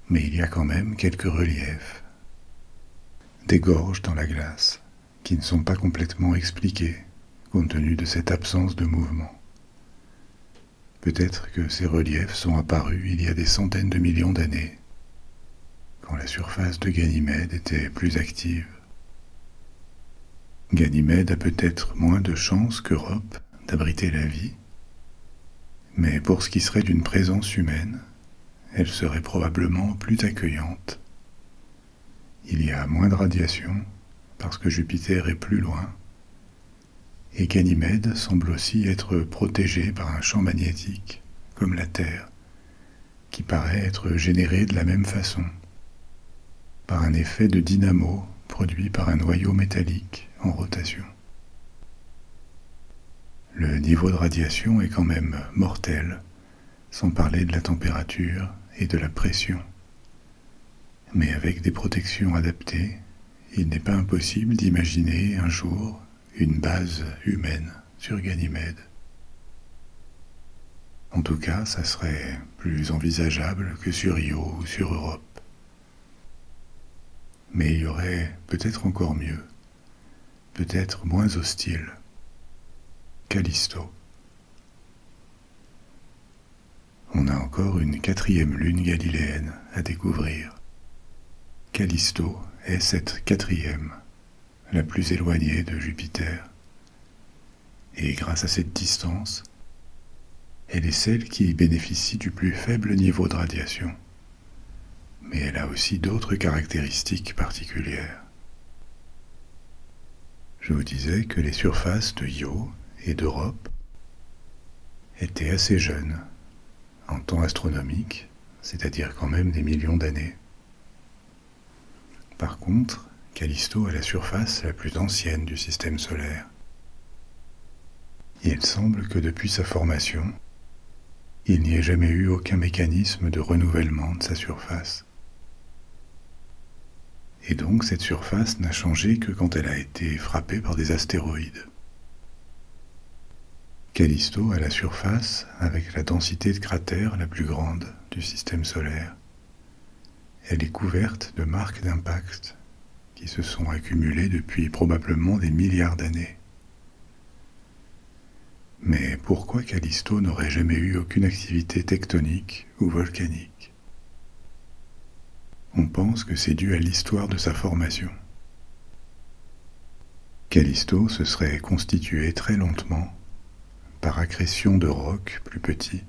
S1: Mais il y a quand même quelques reliefs, des gorges dans la glace qui ne sont pas complètement expliquées compte tenu de cette absence de mouvement. Peut-être que ces reliefs sont apparus il y a des centaines de millions d'années, quand la surface de Ganymède était plus active. Ganymède a peut-être moins de chances qu'Europe d'abriter la vie, mais pour ce qui serait d'une présence humaine, elle serait probablement plus accueillante. Il y a moins de radiation, parce que Jupiter est plus loin, et Ganymède semble aussi être protégée par un champ magnétique, comme la Terre, qui paraît être généré de la même façon, par un effet de dynamo produit par un noyau métallique en rotation. Le niveau de radiation est quand même mortel, sans parler de la température et de la pression. Mais avec des protections adaptées, il n'est pas impossible d'imaginer un jour une base humaine sur Ganymède. En tout cas, ça serait plus envisageable que sur Io ou sur Europe. Mais il y aurait peut-être encore mieux, peut-être moins hostile. Callisto. On a encore une 4e lune galiléenne à découvrir. Callisto est cette 4e, la plus éloignée de Jupiter. Et grâce à cette distance, elle est celle qui bénéficie du plus faible niveau de radiation. Mais elle a aussi d'autres caractéristiques particulières. Je vous disais que les surfaces de Io et d'Europe étaient assez jeunes, en temps astronomique, c'est-à-dire quand même des millions d'années. Par contre, Callisto a la surface la plus ancienne du système solaire. Il semble que depuis sa formation, il n'y ait jamais eu aucun mécanisme de renouvellement de sa surface. Et donc cette surface n'a changé que quand elle a été frappée par des astéroïdes. Callisto a la surface avec la densité de cratères la plus grande du système solaire. Elle est couverte de marques d'impact qui se sont accumulées depuis probablement des milliards d'années. Mais pourquoi Callisto n'aurait jamais eu aucune activité tectonique ou volcanique? On pense que c'est dû à l'histoire de sa formation. Callisto se serait constitué très lentement, par accrétion de rocs plus petits,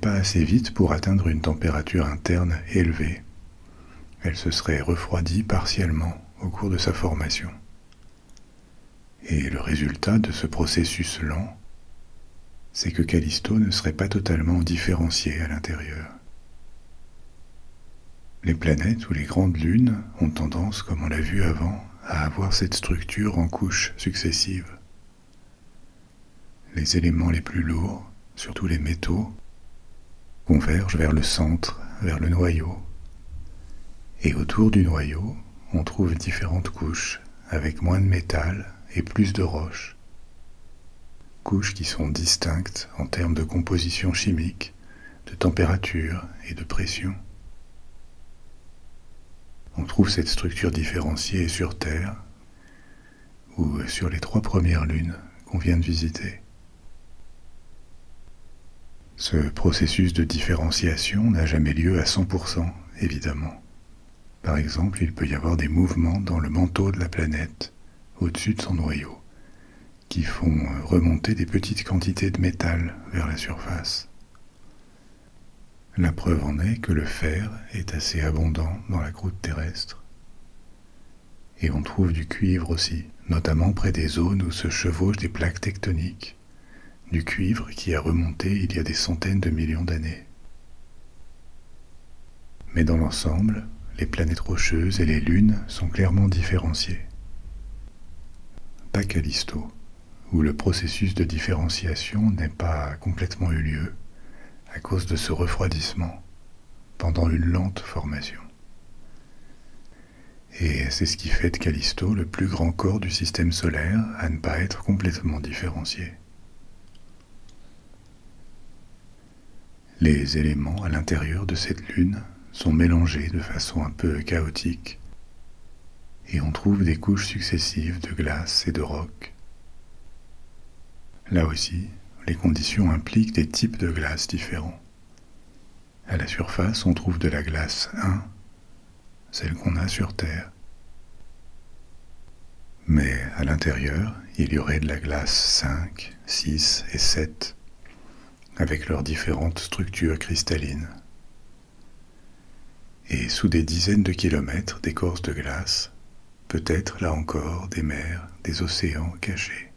S1: pas assez vite pour atteindre une température interne élevée. Elle se serait refroidie partiellement au cours de sa formation. Et le résultat de ce processus lent, c'est que Callisto ne serait pas totalement différencié à l'intérieur. Les planètes ou les grandes lunes ont tendance, comme on l'a vu avant, à avoir cette structure en couches successives. Les éléments les plus lourds, surtout les métaux, convergent vers le centre, vers le noyau. Et autour du noyau, on trouve différentes couches, avec moins de métal et plus de roches. Couches qui sont distinctes en termes de composition chimique, de température et de pression. On trouve cette structure différenciée sur Terre ou sur les 3 premières lunes qu'on vient de visiter. Ce processus de différenciation n'a jamais lieu à 100%, évidemment. Par exemple, il peut y avoir des mouvements dans le manteau de la planète, au-dessus de son noyau, qui font remonter des petites quantités de métal vers la surface. La preuve en est que le fer est assez abondant dans la croûte terrestre. Et on trouve du cuivre aussi, notamment près des zones où se chevauchent des plaques tectoniques. Du cuivre qui a remonté il y a des centaines de millions d'années. Mais dans l'ensemble, les planètes rocheuses et les lunes sont clairement différenciées. Pas Callisto, où le processus de différenciation n'a pas complètement eu lieu, à cause de ce refroidissement, pendant une lente formation. Et c'est ce qui fait de Callisto le plus grand corps du système solaire à ne pas être complètement différencié. Les éléments à l'intérieur de cette lune sont mélangés de façon un peu chaotique, et on trouve des couches successives de glace et de roc. Là aussi, les conditions impliquent des types de glace différents. À la surface, on trouve de la glace 1, celle qu'on a sur Terre. Mais à l'intérieur, il y aurait de la glace 5, 6 et 7, avec leurs différentes structures cristallines. Et sous des dizaines de kilomètres d'écorce de glace, peut-être là encore des mers, des océans cachés,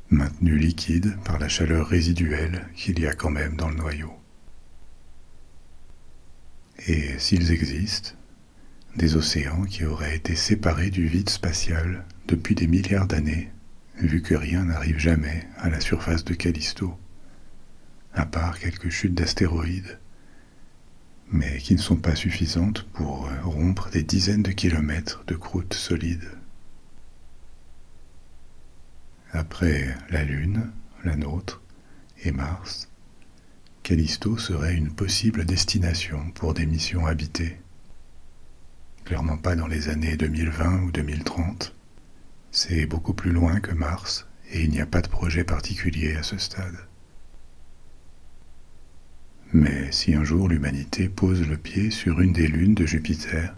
S1: maintenus liquides par la chaleur résiduelle qu'il y a quand même dans le noyau. Et s'ils existent, des océans qui auraient été séparés du vide spatial depuis des milliards d'années, vu que rien n'arrive jamais à la surface de Callisto, à part quelques chutes d'astéroïdes, mais qui ne sont pas suffisantes pour rompre des dizaines de kilomètres de croûte solide. Après la Lune, la nôtre, et Mars, Callisto serait une possible destination pour des missions habitées. Clairement pas dans les années 2020 ou 2030. C'est beaucoup plus loin que Mars et il n'y a pas de projet particulier à ce stade. Mais si un jour l'humanité pose le pied sur une des lunes de Jupiter,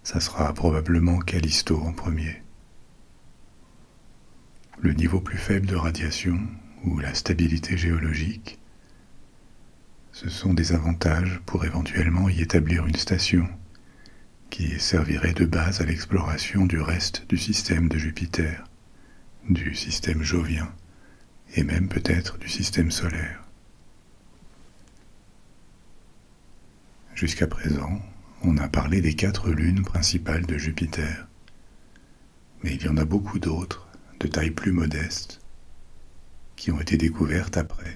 S1: ça sera probablement Callisto en premier. Le niveau plus faible de radiation ou la stabilité géologique, ce sont des avantages pour éventuellement y établir une station qui servirait de base à l'exploration du reste du système de Jupiter, du système jovien et même peut-être du système solaire. Jusqu'à présent, on a parlé des 4 lunes principales de Jupiter, mais il y en a beaucoup d'autres, de taille plus modeste, qui ont été découvertes après.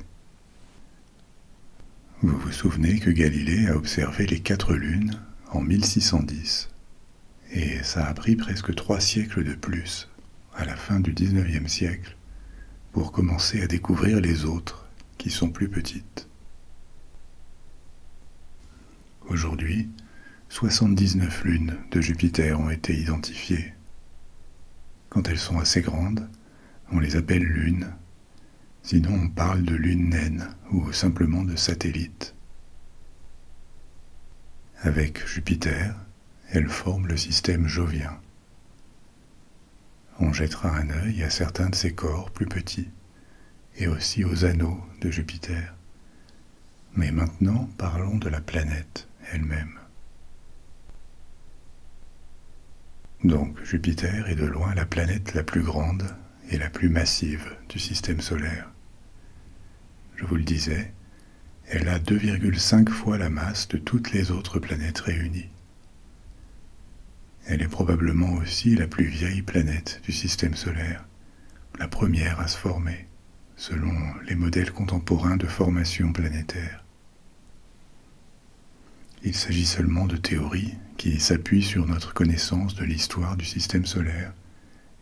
S1: Vous vous souvenez que Galilée a observé les 4 lunes en 1610, et ça a pris presque 3 siècles de plus, à la fin du XIXe siècle, pour commencer à découvrir les autres, qui sont plus petites. Aujourd'hui, 79 lunes de Jupiter ont été identifiées. Quand elles sont assez grandes, on les appelle lunes. Sinon, on parle de lunes naines ou simplement de satellites. Avec Jupiter, elles forment le système jovien. On jettera un œil à certains de ces corps plus petits et aussi aux anneaux de Jupiter. Mais maintenant, parlons de la planète elle-même. Donc, Jupiter est de loin la planète la plus grande et la plus massive du système solaire. Je vous le disais, elle a 2,5 fois la masse de toutes les autres planètes réunies. Elle est probablement aussi la plus vieille planète du système solaire, la première à se former, selon les modèles contemporains de formation planétaire. Il s'agit seulement de théories qui s'appuient sur notre connaissance de l'histoire du système solaire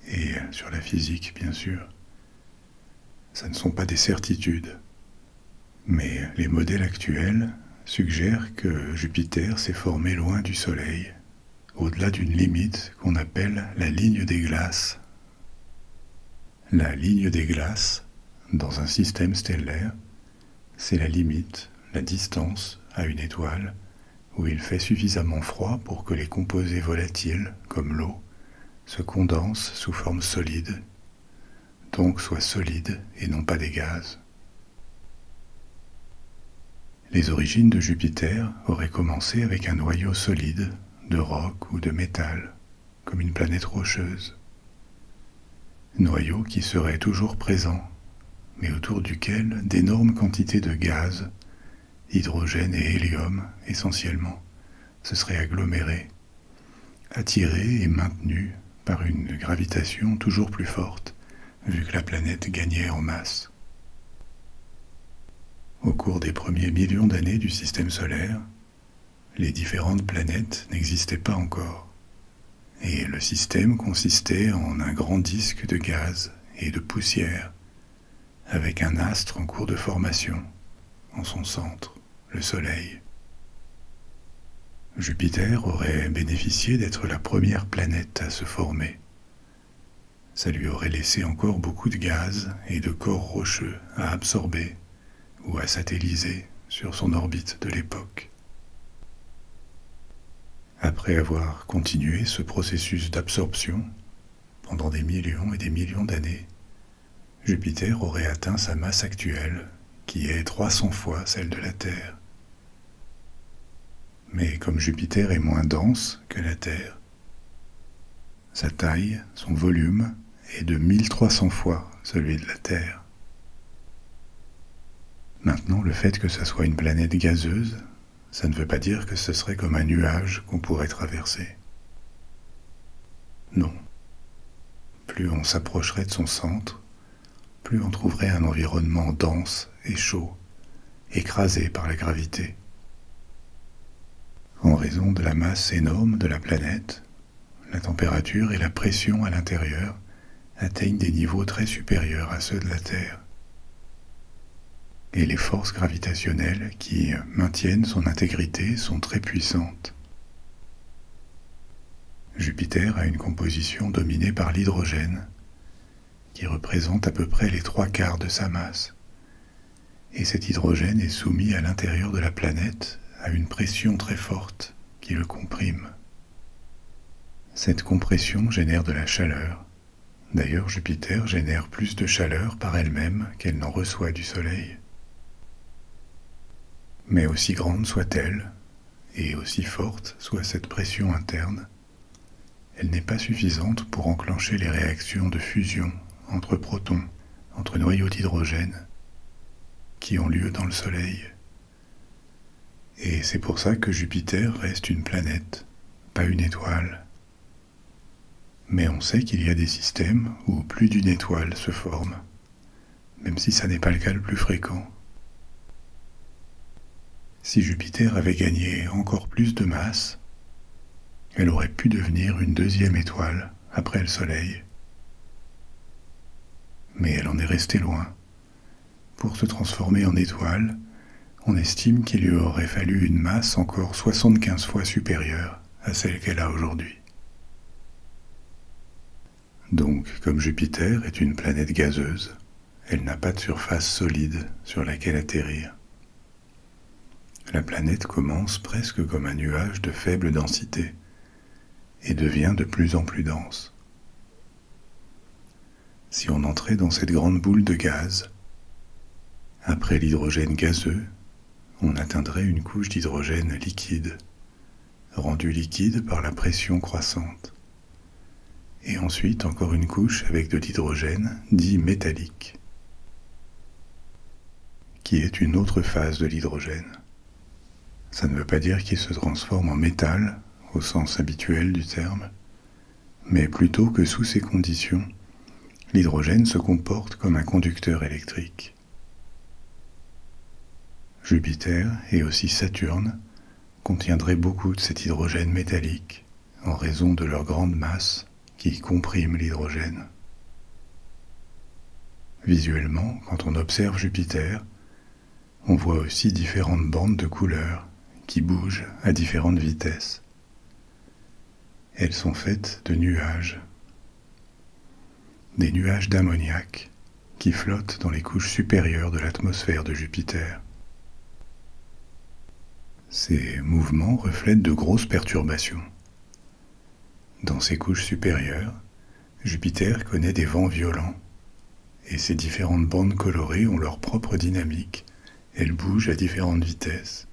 S1: et sur la physique, bien sûr. Ça ne sont pas des certitudes, mais les modèles actuels suggèrent que Jupiter s'est formé loin du Soleil, au-delà d'une limite qu'on appelle la ligne des glaces. La ligne des glaces, dans un système stellaire, c'est la limite, la distance à une étoile où il fait suffisamment froid pour que les composés volatiles, comme l'eau, se condensent sous forme solide, donc soient solides et non pas des gaz. Les origines de Jupiter auraient commencé avec un noyau solide, de roc ou de métal, comme une planète rocheuse. Noyau qui serait toujours présent, mais autour duquel d'énormes quantités de gaz, hydrogène et hélium essentiellement, se seraient agglomérés, attirés et maintenus par une gravitation toujours plus forte, vu que la planète gagnait en masse. Au cours des premiers millions d'années du système solaire, les différentes planètes n'existaient pas encore, et le système consistait en un grand disque de gaz et de poussière, avec un astre en cours de formation, en son centre, le Soleil. Jupiter aurait bénéficié d'être la première planète à se former. Ça lui aurait laissé encore beaucoup de gaz et de corps rocheux à absorber ou à satelliser sur son orbite de l'époque. Après avoir continué ce processus d'absorption pendant des millions et des millions d'années, Jupiter aurait atteint sa masse actuelle, qui est 300 fois celle de la Terre. Mais comme Jupiter est moins dense que la Terre, sa taille, son volume, est de 1300 fois celui de la Terre. Maintenant, le fait que ça soit une planète gazeuse, ça ne veut pas dire que ce serait comme un nuage qu'on pourrait traverser. Non. Plus on s'approcherait de son centre, plus on trouverait un environnement dense et chaud, écrasé par la gravité. En raison de la masse énorme de la planète, la température et la pression à l'intérieur atteignent des niveaux très supérieurs à ceux de la Terre. Et les forces gravitationnelles qui maintiennent son intégrité sont très puissantes. Jupiter a une composition dominée par l'hydrogène, qui représente à peu près les 3/4 de sa masse. Et cet hydrogène est soumis à l'intérieur de la planète à une pression très forte qui le comprime. Cette compression génère de la chaleur. D'ailleurs, Jupiter génère plus de chaleur par elle-même qu'elle n'en reçoit du Soleil. Mais aussi grande soit-elle, et aussi forte soit cette pression interne, elle n'est pas suffisante pour enclencher les réactions de fusion entre protons, entre noyaux d'hydrogène, qui ont lieu dans le Soleil. Et c'est pour ça que Jupiter reste une planète, pas une étoile. Mais on sait qu'il y a des systèmes où plus d'une étoile se forme, même si ça n'est pas le cas le plus fréquent. Si Jupiter avait gagné encore plus de masse, elle aurait pu devenir une deuxième étoile après le Soleil. Mais elle en est restée loin. Pour se transformer en étoile, on estime qu'il lui aurait fallu une masse encore 75 fois supérieure à celle qu'elle a aujourd'hui. Donc, comme Jupiter est une planète gazeuse, elle n'a pas de surface solide sur laquelle atterrir. La planète commence presque comme un nuage de faible densité et devient de plus en plus dense. Si on entrait dans cette grande boule de gaz, après l'hydrogène gazeux, on atteindrait une couche d'hydrogène liquide, rendue liquide par la pression croissante, et ensuite encore une couche avec de l'hydrogène dit métallique, qui est une autre phase de l'hydrogène. Ça ne veut pas dire qu'il se transforme en métal au sens habituel du terme, mais plutôt que sous ces conditions, l'hydrogène se comporte comme un conducteur électrique. Jupiter et aussi Saturne contiendraient beaucoup de cet hydrogène métallique en raison de leur grande masse qui comprime l'hydrogène. Visuellement, quand on observe Jupiter, on voit aussi différentes bandes de couleurs qui bougent à différentes vitesses. Elles sont faites de nuages. Des nuages d'ammoniac qui flottent dans les couches supérieures de l'atmosphère de Jupiter. Ces mouvements reflètent de grosses perturbations. Dans ces couches supérieures, Jupiter connaît des vents violents, et ces différentes bandes colorées ont leur propre dynamique. Elles bougent à différentes vitesses.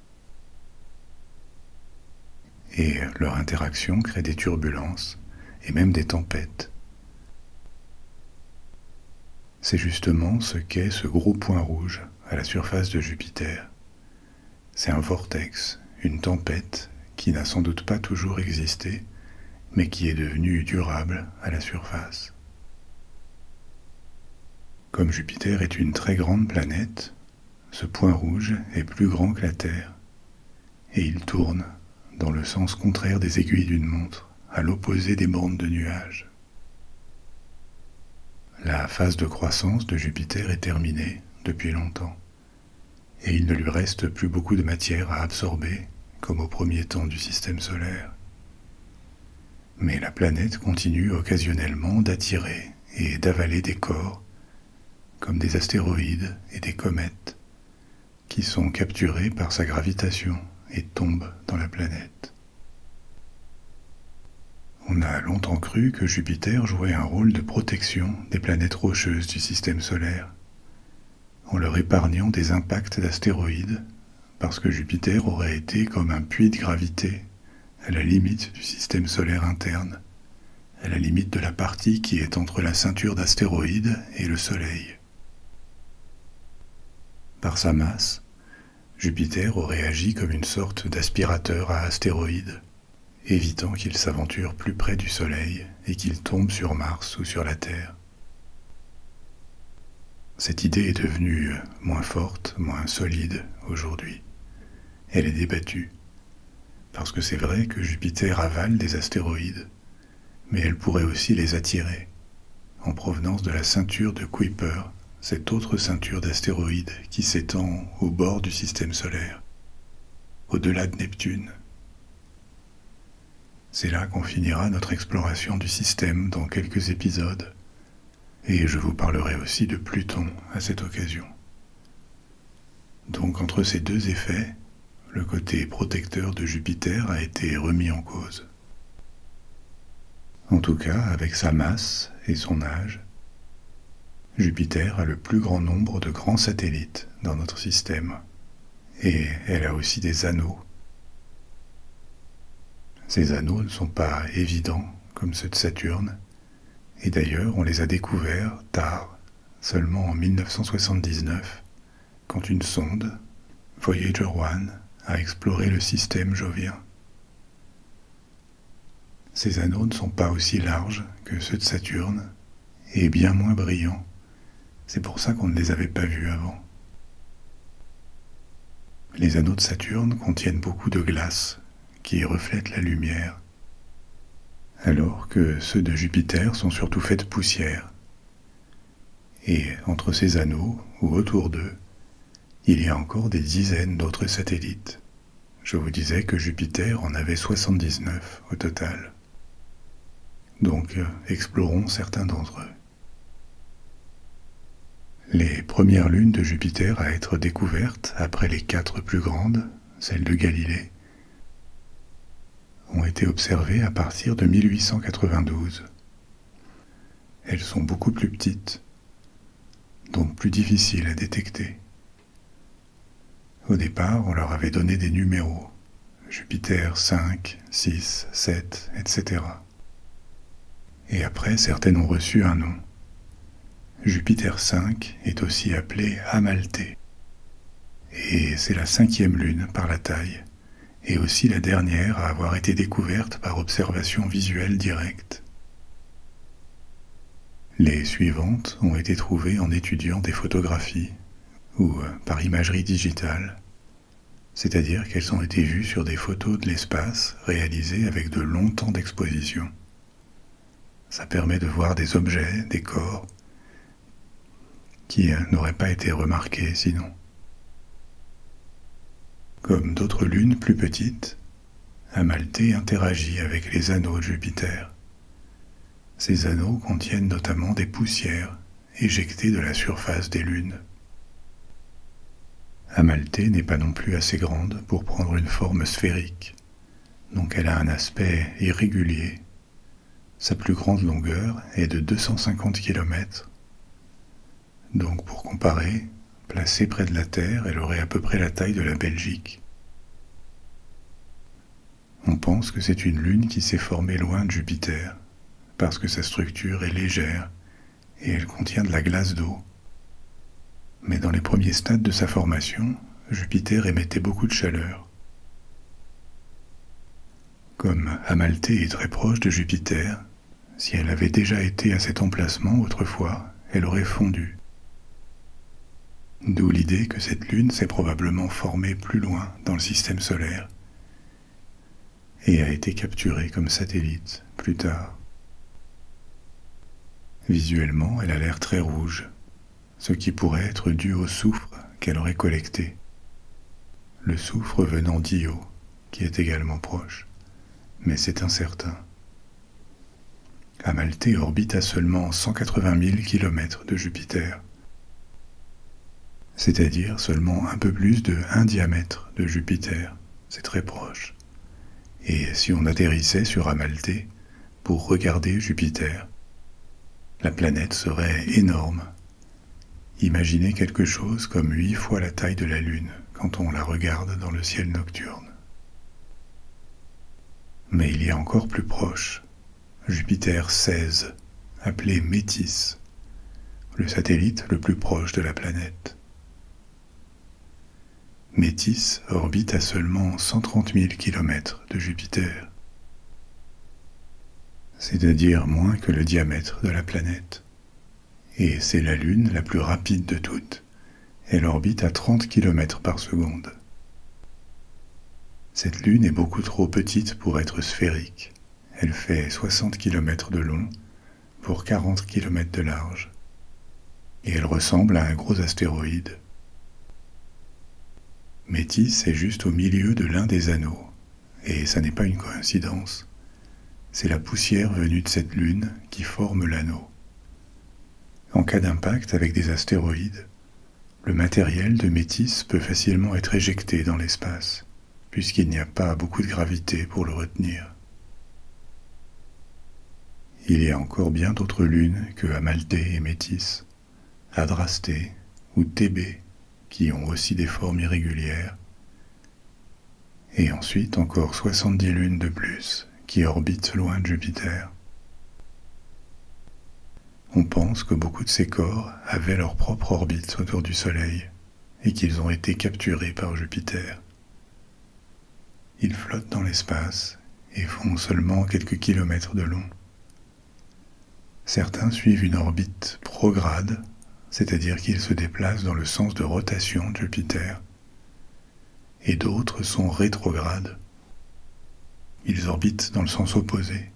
S1: Et leur interaction crée des turbulences et même des tempêtes. C'est justement ce qu'est ce gros point rouge à la surface de Jupiter. C'est un vortex, une tempête qui n'a sans doute pas toujours existé, mais qui est devenue durable à la surface. Comme Jupiter est une très grande planète, ce point rouge est plus grand que la Terre, et il tourne dans le sens contraire des aiguilles d'une montre, à l'opposé des bandes de nuages. La phase de croissance de Jupiter est terminée depuis longtemps, et il ne lui reste plus beaucoup de matière à absorber, comme au premier temps du système solaire. Mais la planète continue occasionnellement d'attirer et d'avaler des corps, comme des astéroïdes et des comètes, qui sont capturés par sa gravitation et tombent dans la planète. On a longtemps cru que Jupiter jouait un rôle de protection des planètes rocheuses du système solaire, en leur épargnant des impacts d'astéroïdes, parce que Jupiter aurait été comme un puits de gravité à la limite du système solaire interne, à la limite de la partie qui est entre la ceinture d'astéroïdes et le Soleil. Par sa masse, Jupiter aurait agi comme une sorte d'aspirateur à astéroïdes, évitant qu'il s'aventure plus près du Soleil et qu'il tombe sur Mars ou sur la Terre. Cette idée est devenue moins forte, moins solide aujourd'hui. Elle est débattue, parce que c'est vrai que Jupiter avale des astéroïdes, mais elle pourrait aussi les attirer, en provenance de la ceinture de Kuiper, cette autre ceinture d'astéroïdes qui s'étend au bord du système solaire, au-delà de Neptune. C'est là qu'on finira notre exploration du système dans quelques épisodes, et je vous parlerai aussi de Pluton à cette occasion. Donc entre ces deux effets, le côté protecteur de Jupiter a été remis en cause. En tout cas, avec sa masse et son âge, Jupiter a le plus grand nombre de grands satellites dans notre système, et elle a aussi des anneaux. Ces anneaux ne sont pas évidents comme ceux de Saturne, et d'ailleurs on les a découverts tard, seulement en 1979, quand une sonde, Voyager 1, a exploré le système jovien. Ces anneaux ne sont pas aussi larges que ceux de Saturne, et bien moins brillants. C'est pour ça qu'on ne les avait pas vus avant. Les anneaux de Saturne contiennent beaucoup de glace qui reflètent la lumière, alors que ceux de Jupiter sont surtout faits de poussière. Et entre ces anneaux, ou autour d'eux, il y a encore des dizaines d'autres satellites. Je vous disais que Jupiter en avait 79 au total. Donc, explorons certains d'entre eux. Les premières lunes de Jupiter à être découvertes, après les 4 plus grandes, celles de Galilée, ont été observées à partir de 1892. Elles sont beaucoup plus petites, donc plus difficiles à détecter. Au départ, on leur avait donné des numéros, Jupiter 5, 6, 7, etc. Et après, certaines ont reçu un nom. Jupiter 5 est aussi appelé Amalthée, et c'est la 5e lune par la taille, et aussi la dernière à avoir été découverte par observation visuelle directe. Les suivantes ont été trouvées en étudiant des photographies ou par imagerie digitale, c'est-à-dire qu'elles ont été vues sur des photos de l'espace réalisées avec de longs temps d'exposition. Ça permet de voir des objets, des corps, qui n'auraient pas été remarqués sinon. Comme d'autres lunes plus petites, Amalthée interagit avec les anneaux de Jupiter. Ces anneaux contiennent notamment des poussières éjectées de la surface des lunes. Amalthée n'est pas non plus assez grande pour prendre une forme sphérique, donc elle a un aspect irrégulier. Sa plus grande longueur est de 250 km. Donc pour comparer, placée près de la Terre, elle aurait à peu près la taille de la Belgique. On pense que c'est une lune qui s'est formée loin de Jupiter, parce que sa structure est légère et elle contient de la glace d'eau. Mais dans les premiers stades de sa formation, Jupiter émettait beaucoup de chaleur. Comme Amalthée est très proche de Jupiter, si elle avait déjà été à cet emplacement autrefois, elle aurait fondu. D'où l'idée que cette lune s'est probablement formée plus loin dans le système solaire et a été capturée comme satellite plus tard. Visuellement, elle a l'air très rouge, ce qui pourrait être dû au soufre qu'elle aurait collecté. Le soufre venant d'Io, qui est également proche, mais c'est incertain. Amalthée orbite à seulement 180 000 km de Jupiter, c'est-à-dire seulement un peu plus de 1 diamètre de Jupiter, c'est très proche. Et si on atterrissait sur Amalthée pour regarder Jupiter, la planète serait énorme. Imaginez quelque chose comme 8 fois la taille de la Lune quand on la regarde dans le ciel nocturne. Mais il y a encore plus proche, Jupiter 16, appelé Métis, le satellite le plus proche de la planète. Métis orbite à seulement 130 000 km de Jupiter, c'est-à-dire moins que le diamètre de la planète. Et c'est la Lune la plus rapide de toutes. Elle orbite à 30 km par seconde. Cette Lune est beaucoup trop petite pour être sphérique. Elle fait 60 km de long pour 40 km de large. Et elle ressemble à un gros astéroïde. Métis est juste au milieu de l'un des anneaux. Et ça n'est pas une coïncidence. C'est la poussière venue de cette Lune qui forme l'anneau. En cas d'impact avec des astéroïdes, le matériel de Métis peut facilement être éjecté dans l'espace, puisqu'il n'y a pas beaucoup de gravité pour le retenir. Il y a encore bien d'autres lunes que Amalthée et Métis, Adrastée ou Thébé, qui ont aussi des formes irrégulières, et ensuite encore 70 lunes de plus qui orbitent loin de Jupiter. On pense que beaucoup de ces corps avaient leur propre orbite autour du Soleil et qu'ils ont été capturés par Jupiter. Ils flottent dans l'espace et font seulement quelques kilomètres de long. Certains suivent une orbite prograde, c'est-à-dire qu'ils se déplacent dans le sens de rotation de Jupiter, et d'autres sont rétrogrades. Ils orbitent dans le sens opposé.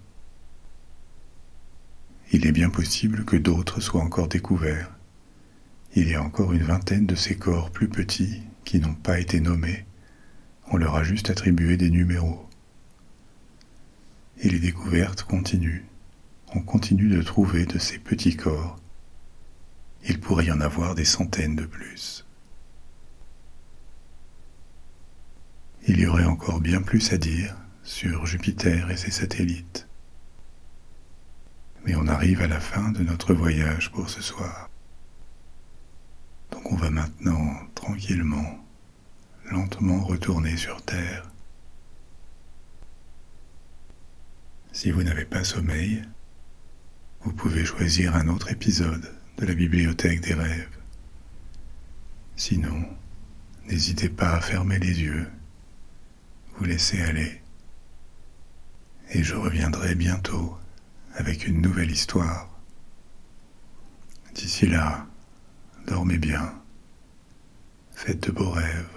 S1: Il est bien possible que d'autres soient encore découverts. Il y a encore une vingtaine de ces corps plus petits qui n'ont pas été nommés. On leur a juste attribué des numéros. Et les découvertes continuent. On continue de trouver de ces petits corps. Il pourrait y en avoir des centaines de plus. Il y aurait encore bien plus à dire sur Jupiter et ses satellites. Mais on arrive à la fin de notre voyage pour ce soir. Donc on va maintenant tranquillement, lentement retourner sur Terre. Si vous n'avez pas sommeil, vous pouvez choisir un autre épisode de la Bibliothèque des rêves. Sinon, n'hésitez pas à fermer les yeux. vous laisser aller. Et je reviendrai bientôt avec une nouvelle histoire. D'ici là, dormez bien, faites de beaux rêves.